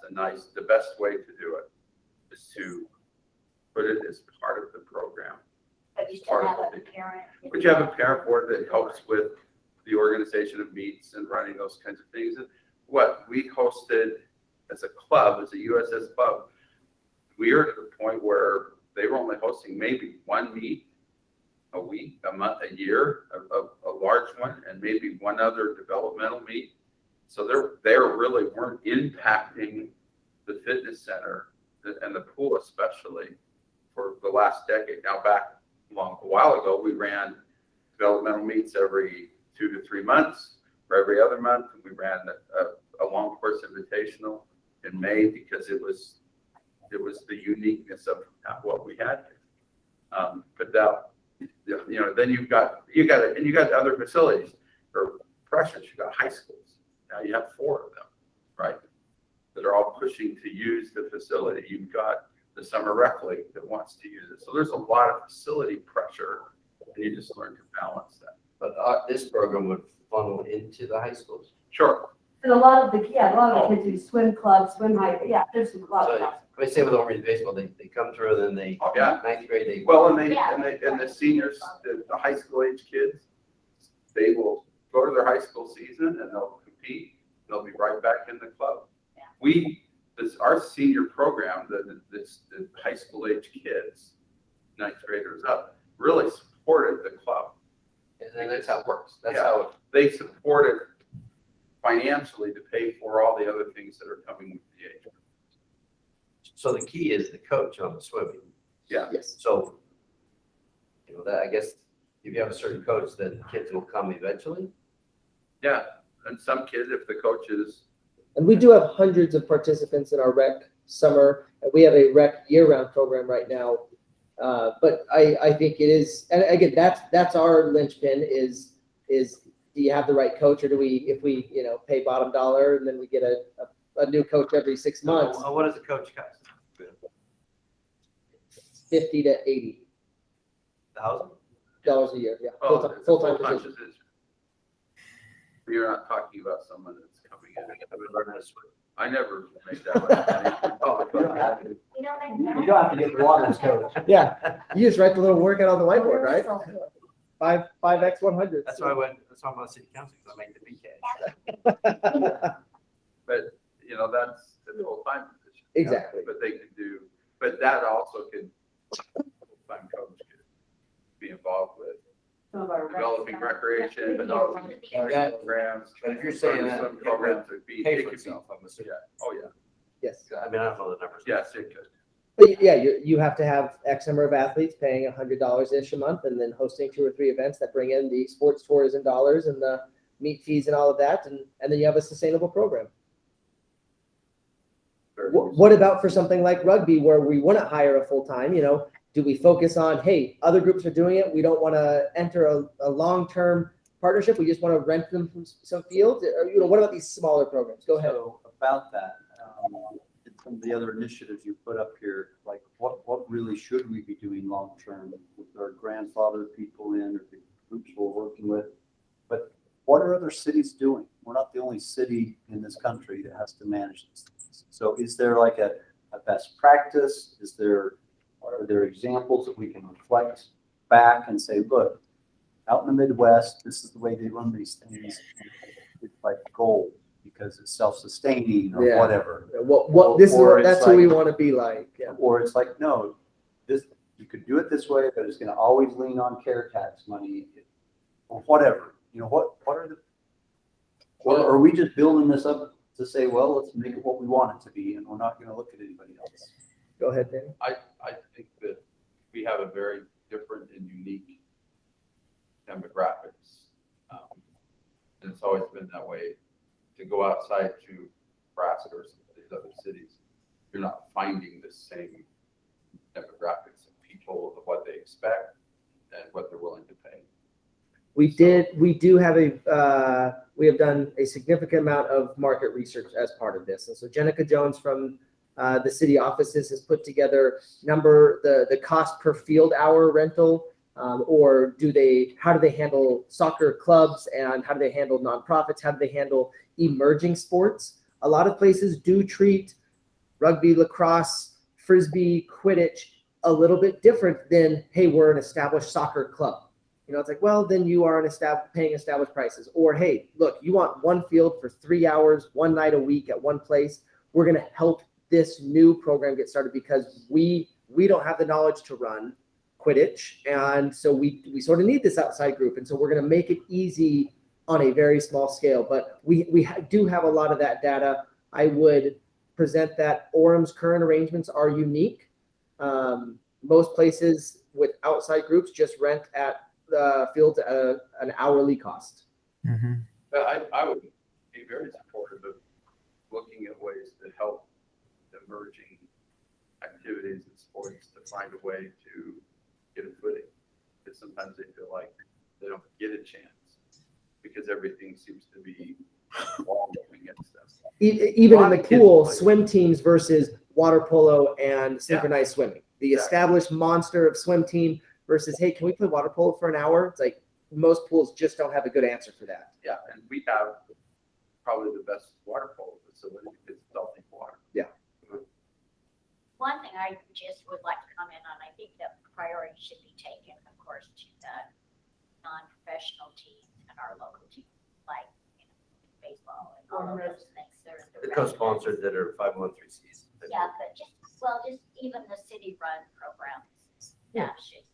the best way to do it, is to put it as part of the program. But you still have a parent. But you have a parent board that helps with the organization of meets and running those kinds of things. And what we hosted as a club, as a USS club, we are at the point where they were only hosting maybe one meet a week, a month, a year, a large one, and maybe one other developmental meet. So they really weren't impacting the fitness center and the pool especially for the last decade. Now back a while ago, we ran developmental meets every 2 to 3 months or every other month. And we ran a long course invitational in May because it was the uniqueness of what we had. But that, then you got other facilities or pressures. You got high schools. Now you have 4 of them, right? That are all pushing to use the facility. You've got the summer rec league that wants to use it. So there's a lot of facility pressure, and you just learn to balance that. But this program would funnel into the high schools. Sure. And a lot of the kids do swim clubs, swim high, yeah, there's a lot of stuff. I say with Orem baseball, they come through, then they, Oh, yeah. ninth grade, they. Well, and the seniors, the high school age kids, they will go to their high school season and they'll compete. They'll be right back in the club. Our senior program, the high school age kids, ninth graders up, really supported the club. And then that's how it works. That's Yeah. how, They supported financially to pay for all the other things that are coming with the age. so the key is the coach on the swimming. Yeah. Yes. So, that, I guess, if you have a certain coach, then kids will come eventually. Yeah, and some kids, if the coach is, And we do have hundreds of participants in our rec summer. And we have a rec year-round program right now. But I think it is, and again, that's our linchpin is do you have the right coach, or do we, if we, pay bottom dollar and then we get a new coach every 6 months, So, what does a coach cost? 50 to 80 $1,000? dollars a year. Yeah, oh, full-time, it's a full-time full-time position. position. You're not talking about someone that's coming in. I would learn how to swim. I never made that much money. Oh, you don't have to. You know, they. You don't have to get the water coach. Yeah, you just write the little workout on the whiteboard, right? 5x100. That's why I'm on city council, because I make the BK. But, that's a full-time position. Exactly. But they can do, but that also could, full-time coach could be involved with Some of our developing recreation, But developing Yeah. programs. But if you're saying that, Some programs would be, Pay it for could be, itself, I'm assuming. yeah, oh, yeah, Yes. I mean, I don't know the numbers. yes, it could. But yeah, you have to have X number of athletes paying $100-ish a month, and then hosting 2 or 3 events that bring in the sports tourism dollars and the meet fees and all of that, and then you have a sustainable program. Very What about for something like rugby, where we wouldn't hire a full-time, do we focus on, hey, other groups are doing it, we don't want to enter a long-term partnership, we just want to rent them from some fields, or, what about these smaller programs? Go ahead. So about that, some of the other initiatives you put up here, like what really should we be doing long-term with our grandfather people in, or the groups we're working with? But what are other cities doing? We're not the only city in this country that has to manage these things. So is there like a best practice? Are there examples that we can reflect back and say, look, out in the Midwest, this is the way they run these things. It's like gold because it's self-sustaining or Yeah. whatever. That's who we want to be like. Yeah. Or it's like, no, you could do it this way, but it's going to always lean on care tax money or whatever. What are the, or are we just building this up to say, well, let's make it what we want it to be, and we're not going to look at anybody else? Go ahead, Danny. I think that we have a very different and unique demographics. And it's always been that way. To go outside to Nebraska or some of these other cities, you're not finding the same demographics of people, of what they expect and what they're willing to pay. We have done a significant amount of market research as part of this. And so Jenica Jones from the city offices has put together the cost per field hour rental, or how do they handle soccer clubs, and how do they handle nonprofits? How do they handle emerging sports? A lot of places do treat rugby, lacrosse, frisbee, Quidditch a little bit different than, hey, we're an established soccer club. It's like, well, then you are paying established prices. Or, hey, look, you want one field for 3 hours, one night a week at one place. We're going to help this new program get started because we don't have the knowledge to run Quidditch. And so we sort of need this outside group. And so we're going to make it easy on a very small scale. But we do have a lot of that data. I would present that Orem's current arrangements are unique. Most places with outside groups just rent at the fields at an hourly cost. But I would be very supportive of looking at ways to help emerging activities and sports to find a way to get a footing. Because sometimes they feel like they don't get a chance because everything seems to be wrong against them. Even in the kids pool, play. swim teams versus water polo and synchronized swimming. The Yeah. established monster of swim team versus, hey, can we play water polo for an hour? It's like most pools just don't have a good answer for that. Yeah, and we have probably the best water polo facility because it's salty water. Yeah. mean, I just would like to comment on, I think that priority should be taken, of course, to the non-professional teams and our local teams, like, you know, baseball and all of those things. The co-sponsored that are 501(c)(3)s. Yeah, but just even the city-run programs, that should be.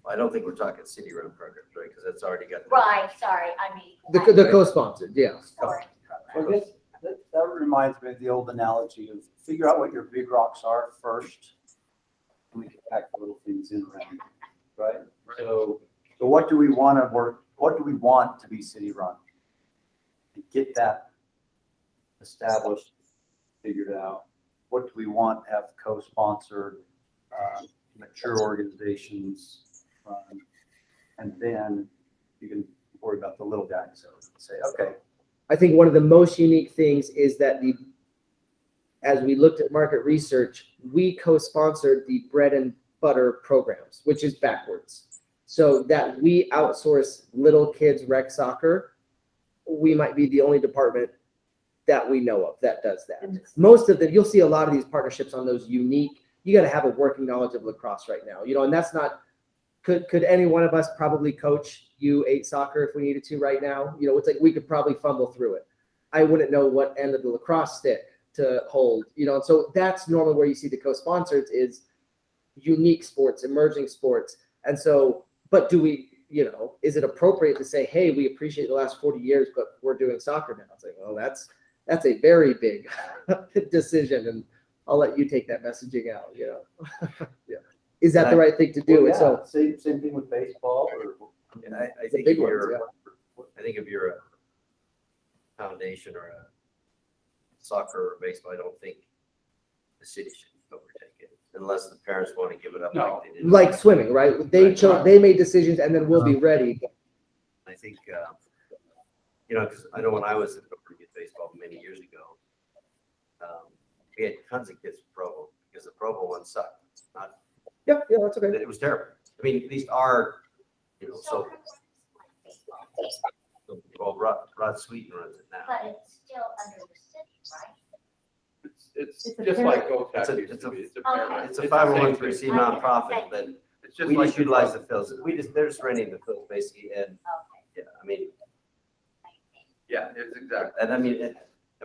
I don't think we're talking city-run programs, right? Because that's already got. Right, sorry, I mean. The co-sponsored, yeah. Sports So I programs. guess that reminds me of the old analogy of figure out what your big rocks are first. And we can pack the little things in around it, right? So what do we want to work, what do we want to be city run? To get that established, figured out. What do we want to have co-sponsored, mature organizations run? And then you can worry about the little guys. So say, okay, I think one of the most unique things is that as we looked at market research, we co-sponsored the bread and butter programs, which is backwards. So that we outsource little kids rec soccer, we might be the only department that we know of that does that. Most of them, you'll see a lot of these partnerships on those unique, you got to have a working knowledge of lacrosse right now, and that's not, could any one of us probably coach U8 soccer if we needed to right now? It's like we could probably fumble through it. I wouldn't know what end of the lacrosse stick to hold, and so that's normally where you see the co-sponsors is unique sports, emerging sports. And so, but do we, is it appropriate to say, hey, we appreciate the last 40 years, but we're doing soccer now? It's like, well, that's a very big decision, and I'll let you take that messaging out, yeah. Is that the right thing to do? well, And so same thing with baseball or. I the think big if ones, you're, yeah. I think if you're a foundation or a soccer or baseball, I don't think the city should overtake it unless the parents want to give it up. No. Like they did. like swimming, right? They made decisions, and then we'll be ready. I think, because I know when I was in pretty good baseball many years ago, we had tons of kids from Provo because the Provo one sucked. Not, Yeah, that's okay. it was terrible. I mean, at least our, so, well, Rod Sweeten runs it now. But it's still under the city, right? It's It's a just parent. like OTAC It's a- used to be. It's a Okay. parent. It's a the 501(c) same thing. nonprofit, but It's just we like just utilize the fields. They're just renting the fields basically, and Okay. yeah, I mean, Yeah, it's exactly. and I mean, in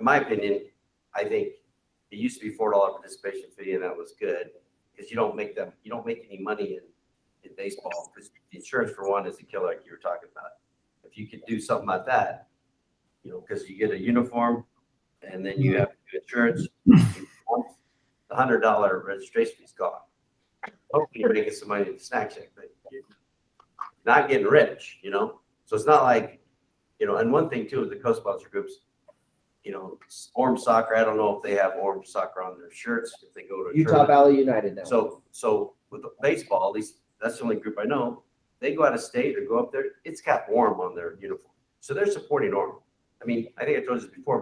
my opinion, I think it used to be $4 participation fee, and that was good because you don't make any money in baseball because the insurance for one is a killer, like you were talking about. If you could do something like that, because you get a uniform and then you have to do insurance, the $100 registration fee's gone. Hopefully you're making some money in the snack shack, but you're not getting rich, So it's not like, and one thing too with the co-sponsor groups, Orem Soccer, I don't know if they have Orem Soccer on their shirts if they go to a Utah tournament. Valley United now. So with the baseball, at least that's the only group I know, they go out of state or go up there, it's got Orem on their uniform. So they're supporting Orem. I mean, I think I told you this before,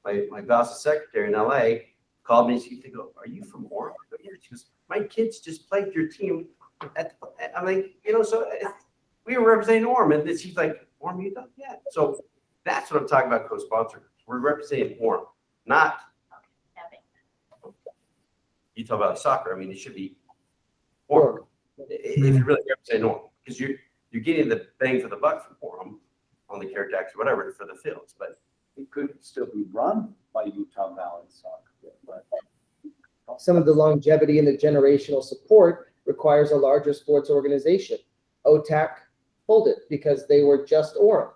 but my boss's secretary in LA called me and she go, "Are you from Orem?" I go, "Yeah." She goes, "My kids just played your team." I'm like, so we were representing Orem, and then she's like, "Orem, Utah?" "Yeah." So that's what I'm talking about co-sponsoring. We're representing Orem, not That makes sense. Utah Valley Soccer. I mean, it should be Orem. If you really represent Orem, because you're getting the bang for the buck from Orem on the care tax or whatever for the fields, but It could still be run by Utah Valley Soccer, but. Some of the longevity and the generational support requires a larger sports organization. OTAC pulled it because they were just Orem.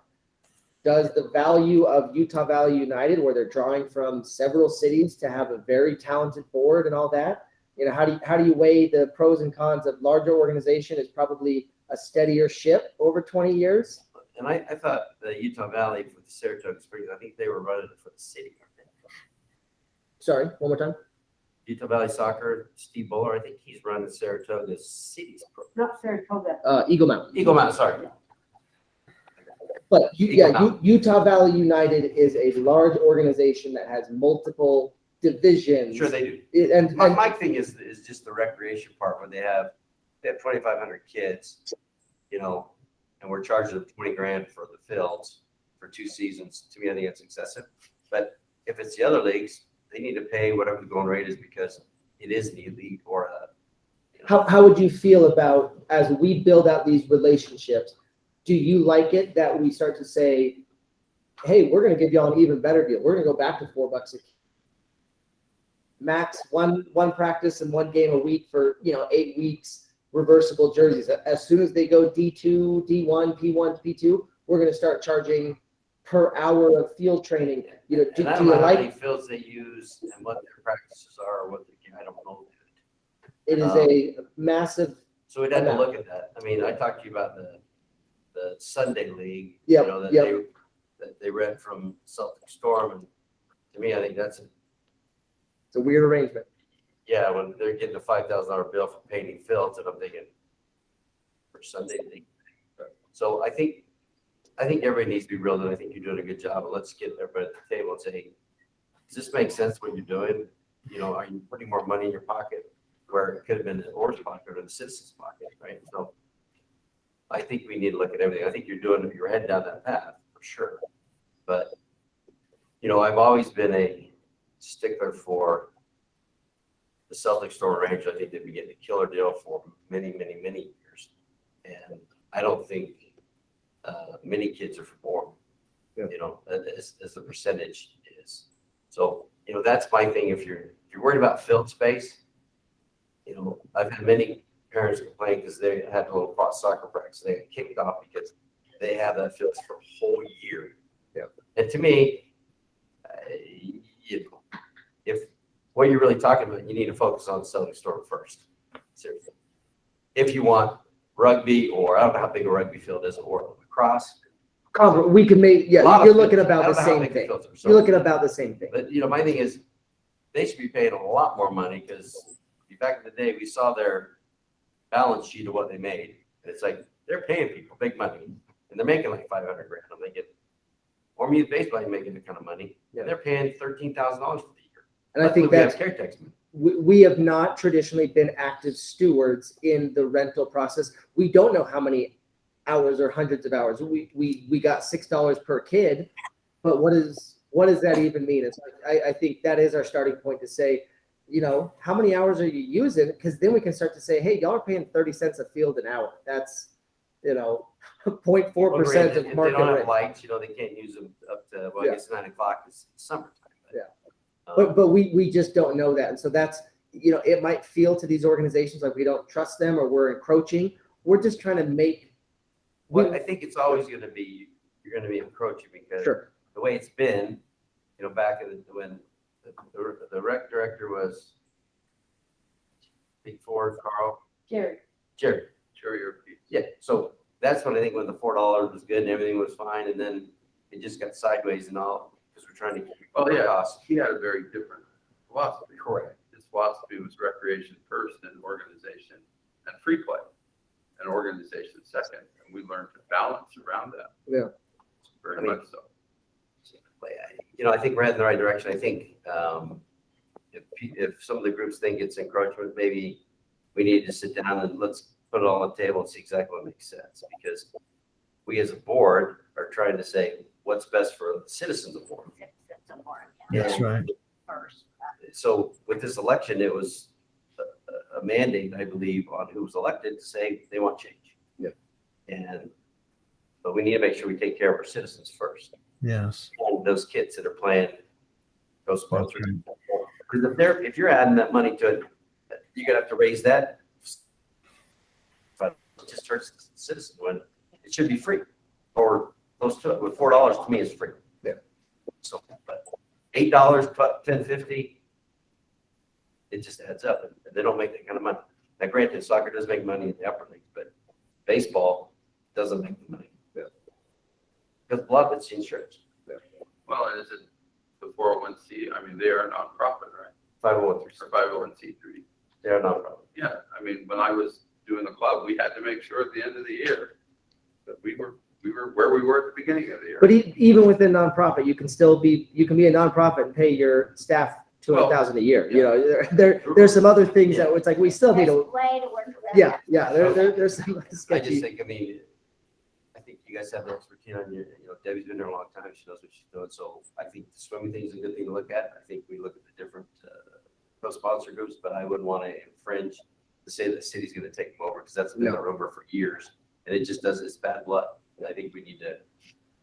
Does the value of Utah Valley United, where they're drawing from several cities to have a very talented board and all that, how do you weigh the pros and cons of larger organization is probably a steadier ship over 20 years? and I thought the Utah Valley for the Saratoga Springs, I think they were running it for the city. Sorry, one more time. Utah Valley Soccer, Steve Buller, I think he's running Saratoga City's program. Not Saratoga. Eagle Mountain. Eagle Mountain, sorry. But Eagle Mountain. Utah Valley United is a large organization that has multiple divisions. Sure they do. And My thing is just the recreation part where they have 2,500 kids, and we're charging them $20,000 for the fields for 2 seasons. To me, I think it's excessive. But if it's the other leagues, they need to pay whatever the going rate is because it is an elite or a. How would you feel about, as we build out these relationships, do you like it that we start to say, hey, we're gonna give y'all an even better deal. We're gonna go back to $4 a kid. Max one practice and one game a week for 8 weeks, reversible jerseys. As soon as they go D2, D1, P1, P2, we're gonna start charging per hour of field training. Do And I you don't know how like many fields they use and what their practices are or what I don't know. it? Is a massive. So we'd have to look at that. I mean, I talked to you about the Sunday league. Yep, That they rent from Celtic Storm, and to me, I think that's It's a weird arrangement. yeah, when they're getting a $5,000 bill for painting fields, and I'm thinking for Sunday league. So I think everybody needs to be real, and I think you're doing a good job. But let's get everybody at the table and say, does this make sense what you're doing? Are you putting more money in your pocket where it could have been in Orem's pocket or the citizens' pocket, right? So I think we need to look at everything. I think you're heading down that path for sure. But I've always been a stickler for the Celtic Storm Rangers. I think they've been getting a killer deal for many, many, many years, and I don't think many kids are for as the percentage is. So that's my thing. If you're worried about field space, I've had many parents complain because they had a little cross soccer practice. They got kicked off because they have that field for a whole year. Yeah. And to me, if what you're really talking about, you need to focus on Celtic Storm first. Seriously. If you want rugby, or I don't know how big a rugby field is, or lacrosse. We can make, you're looking about the same thing. So, You're looking about the same thing. but my thing is, they should be paying a lot more money because back in the day, we saw their balance sheet of what they made. It's like they're paying people big money, and they're making like $500,000. I'm thinking, or me, baseball ain't making that kind of money. Yeah. They're paying $13,000 for the year. And I think that's, care tax money. we have not traditionally been active stewards in the rental process. We don't know how many hours or hundreds of hours. We got $6 per kid, but what does that even mean? It's like, I think that is our starting point to say, how many hours are you using? Because then we can start to say, hey, y'all are paying 30 cents a field an hour. That's 0.4% of If market they don't have rate. lights, they can't use them up to, I guess 9 o'clock is summertime. But we just don't know that. And so that's, it might feel to these organizations like we don't trust them or we're encroaching. We're just trying to make. Well, I think it's always going to be, you're going to be encroaching because Sure. the way it's been, back in when the rec director was Big Ford, Carl, Jerry. Jerry. Cherry. Yeah. So that's when I think when the $4 was good and everything was fine, and then it just got sideways and all because we're trying to keep costs. He had a very different philosophy. Correct. His philosophy was recreation first and organization and free play and organization second. And we learned to balance around that. Yeah. Very much so. I think we're heading in the right direction. I think if some of the groups think it's encroachment, maybe we need to sit down and let's put it all on the table and see exactly what makes sense. Because we as a board are trying to say what's best for the citizens of Orem. That's right. First. So with this election, it was a mandate, I believe, on who was elected to say they want change. Yeah. But we need to make sure we take care of our citizens first. Yes. And those kids that are playing those That's sponsored. right. Because if you're adding that money to it, you're gonna have to raise that. But it just hurts the citizen when it should be free or close to it. With $4 to me is free. Yeah. So, but $8, $10.50, it just adds up, and they don't make that kind of money. Now, granted, soccer does make money in the upper leagues, but baseball doesn't make the money. Yeah. Because a lot of it's insurance. Well, and is it the 401c? I mean, they are a nonprofit, right? 501(c)(3). Or 501c3. They are nonprofit. Yeah, I mean, when I was doing the club, we had to make sure at the end of the year that we were where we were at the beginning of the year. But even within nonprofit, you can be a nonprofit and pay your staff $200,000 a year. There's some other things that it's like we still need There's to. a way to work around Yeah, that. there's some I just sketchy. think, I think you guys have the expertise on Debbie's been there a long time. She knows what she's doing. So I think the swimming thing is a good thing to look at. I think we look at the co-sponsor groups, but I wouldn't want to infringe to say the city's going to take them over because that's been the rumor for years. And it just does, it's bad blood. And I think we need to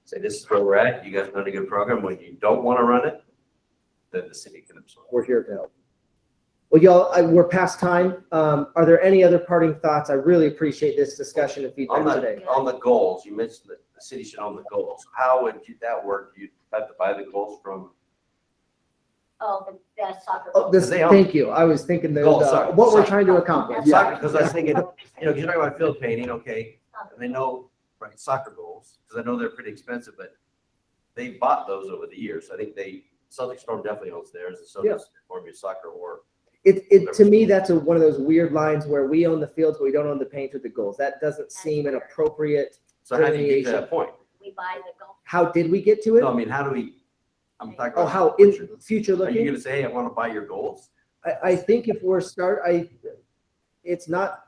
say, this is where we're at. You guys run a good program. When you don't want to run it, then the city can absorb. We're here to help. Well, y'all, we're past time. Are there any other parting thoughts? I really appreciate this discussion and feedback today. On the goals, you mentioned that the city should own the goals. How would that work? Do you have to buy the goals from? Oh, the soccer. Oh, this, They own- thank you. I was thinking that Goal, soccer, what we're soccer. trying to accomplish. Soccer, because I was thinking, you're talking about field painting, okay, and they know, right, soccer goals, because I know they're pretty expensive, but they bought those over the years. I think Celtic Storm definitely owns theirs, and so does Orem Soccer or. To me, that's one of those weird lines where we own the fields, but we don't own the paint or the goals. That doesn't seem an appropriate. So how do you get to that point? We buy the gold. How did we get to it? No, I mean, how do we, I'm talking Oh, about. how in future Are you looking? gonna say, hey, I want to buy your goals? I think if we're it's not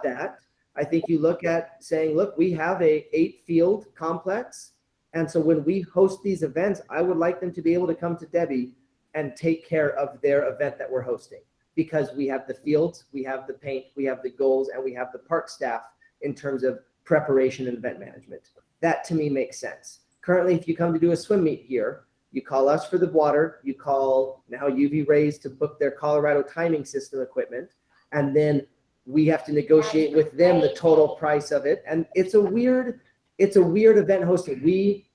that. I think you look at saying, look, we have a 8-field complex. And so when we host these events, I would like them to be able to come to Debbie and take care of their event that we're hosting. Because we have the fields, we have the paint, we have the goals, and we have the park staff in terms of preparation and event management. That to me makes sense. Currently, if you come to do a swim meet here, you call us for the water, you call now UV Rays to book their Colorado timing system equipment, and then we have to negotiate with them the total price of it. And it's a weird event hosting. We,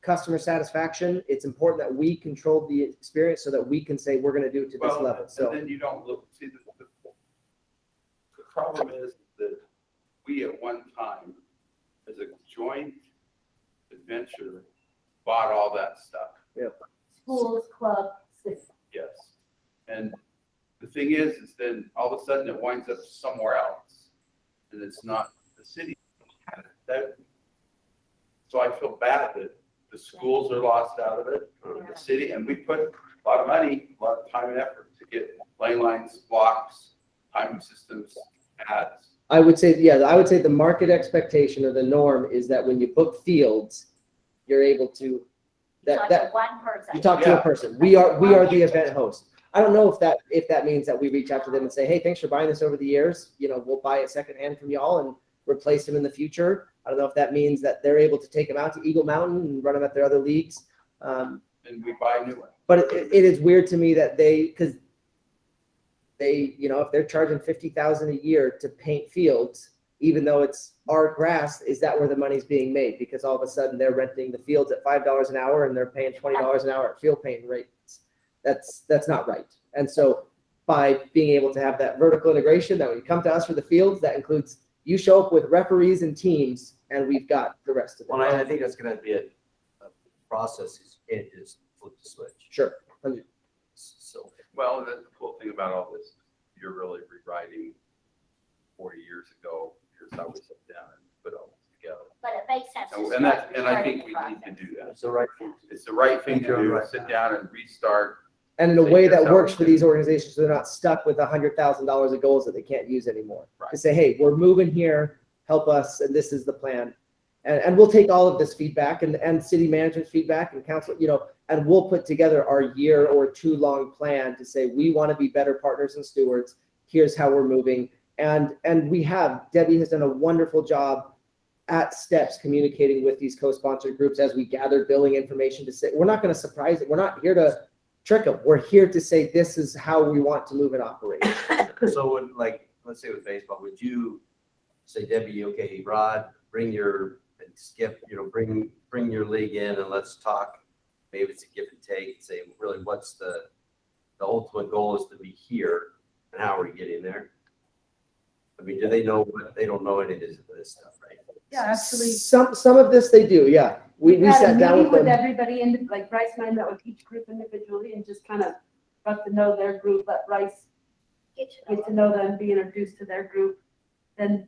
customer satisfaction, it's important that we control the experience so that we can say we're going to do it to this level. So And then you don't look, see, the problem is that we at one time, as a joint adventure, bought all that stuff. Schools, clubs, Yes. And the thing is then all of a sudden it winds up somewhere else. And it's not the city. So I feel bad that the schools are lost out of it, or the city, and we put a lot of money, a lot of time and effort to get lane lines, blocks, timing systems, ads. I would say the market expectation or the norm is that when you book fields, you're able to Talk to one person. you talk to a person. We are the event host. I don't know if that means that we reach out to them and say, hey, thanks for buying this over the years. We'll buy it secondhand from y'all and replace them in the future. I don't know if that means that they're able to take them out to Eagle Mountain and run them at their other leagues. And we buy new ones. But it is weird to me that because if they're charging $50,000 a year to paint fields, even though it's our grass, is that where the money's being made? Because all of a sudden they're renting the fields at $5 an hour and they're paying $20 an hour at field paint rates. That's not right. And so by being able to have that vertical integration, that when you come to us for the fields, that includes you show up with referees and teams, and we've got the rest of it. Well, I think that's gonna be a process. You can't just flip the switch. Sure. So, Well, and the cool thing about all this, you're really rewriting 40 years ago. Here's how we sit down and put all this together. But it makes sense. to And start I think the we need to process. do that. it's the right thing. It's the right thing to do, sit down and restart. And in a Say, way here's that how works we for do it. these organizations, so they're not stuck with $100,000 of goals that they can't use anymore. Right. To say, hey, we're moving here, help us, and this is the plan. And we'll take all of this feedback and city management's feedback and council, and we'll put together our year or 2 long plan to say, we want to be better partners and stewards. Here's how we're moving. And Debbie has done a wonderful job at steps communicating with these co-sponsored groups as we gather billing information to say, we're not going to surprise it. We're not here to trick them. We're here to say, this is how we want to move and operate. So let's say with baseball, would you say, Debbie, okay, Rod, bring your, and Skip, bring your league in and let's talk. Maybe it's a give and take, say, really, what's the ultimate goal is to be here and how are we getting there? I mean, do they know what, they don't know any of this stuff, right? Yeah, actually. Some of this they do, yeah. We had a sat down meeting with them. everybody, like Bryce and I met with each group individually and just kind of got to know their group, let Bryce Get to know get to know them, be introduced to their group. Then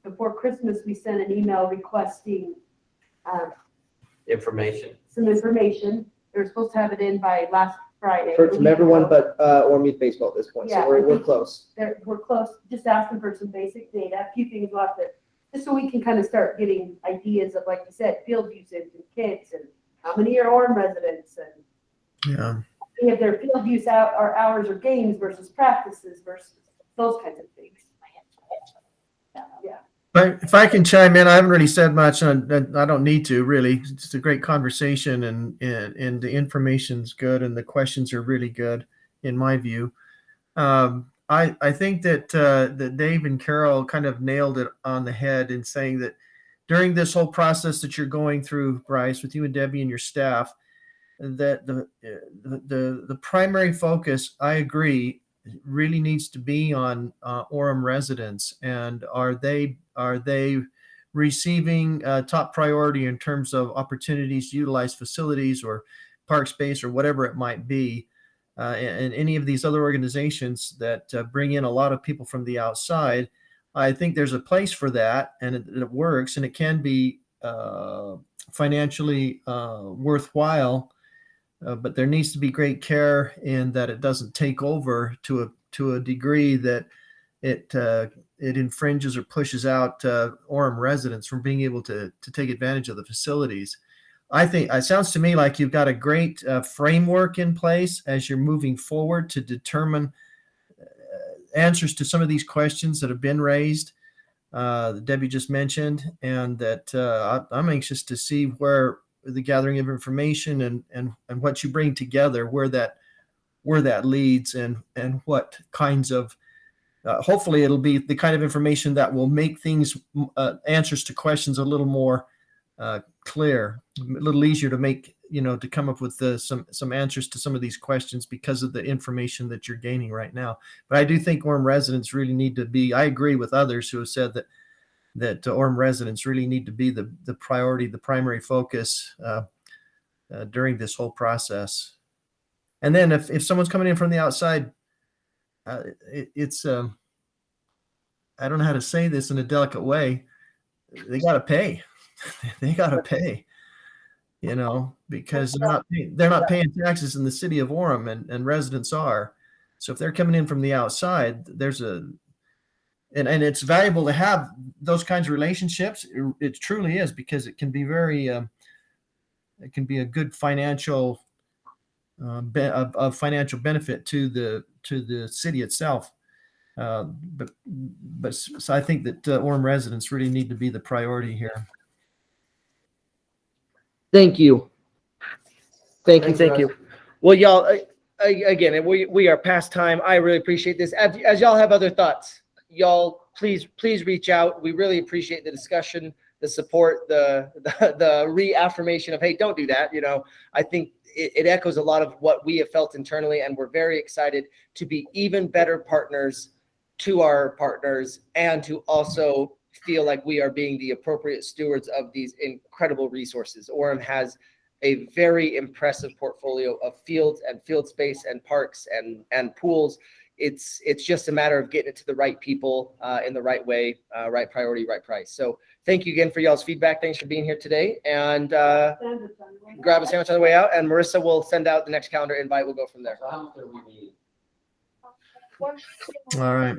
before Christmas, we sent an email requesting Information. some information. They were supposed to have it in by last Friday. Heard from everyone but Orem Youth Baseball at this point, Yeah, so we're I think- close. We're close, just asking for some basic data, a few things left there, just so we can kind of start getting ideas of, like you said, field usage and kids and how many are Orem residents and Yeah. any of their field use out or hours or games versus practices versus those kinds of things. Yeah. But if I can chime in, I haven't really said much, and I don't need to really. It's a great conversation, and the information's good, and the questions are really good, in my view. I think that Dave and Carol kind of nailed it on the head in saying that during this whole process that you're going through, Bryce, with you and Debbie and your staff, that the primary focus, I agree, really needs to be on Orem residents, and are they receiving top priority in terms of opportunities to utilize facilities or park space or whatever it might be, and any of these other organizations that bring in a lot of people from the outside. I think there's a place for that, and it works, and it can be financially worthwhile. But there needs to be great care in that it doesn't take over to a degree that it infringes or pushes out Orem residents from being able to take advantage of the facilities. I think it sounds to me like you've got a great framework in place as you're moving forward to determine answers to some of these questions that have been raised, that Debbie just mentioned, and that I'm anxious to see where the gathering of information and what you bring together, where that leads, and what kinds of hopefully it'll be the kind of information that will make things answers to questions a little more clear, a little easier to make, to come up with some answers to some of these questions because of the information that you're gaining right now. But I do think Orem residents really need to be, I agree with others who have said that Orem residents really need to be the priority, the primary focus during this whole process. And then if someone's coming in from the outside, it's I don't know how to say this in a delicate way. They got to pay. They got to pay, because they're not paying taxes in the city of Orem, and residents are. So if they're coming in from the outside, and it's valuable to have those kinds of relationships. It truly is, because it can be it can be a good financial financial benefit to the city itself. But so I think that Orem residents really need to be the priority here. Thank you. Thanks, Thank Russ. you. Well, y'all, again, we are past time. I really appreciate this. As y'all have other thoughts, y'all please reach out. We really appreciate the discussion, the support, the reaffirmation of, hey, don't do that. I think it echoes a lot of what we have felt internally, and we're very excited to be even better partners to our partners, and to also feel like we are being the appropriate stewards of these incredible resources. Orem has a very impressive portfolio of fields and field space and parks and pools. It's just a matter of getting it to the right people in the right way, right priority, right price. So thank you again for y'all's feedback. Thanks for being here today, and grab a sandwich on the way out, and Marissa will send out the next calendar invite. We'll go from there. So how much do we need? All right.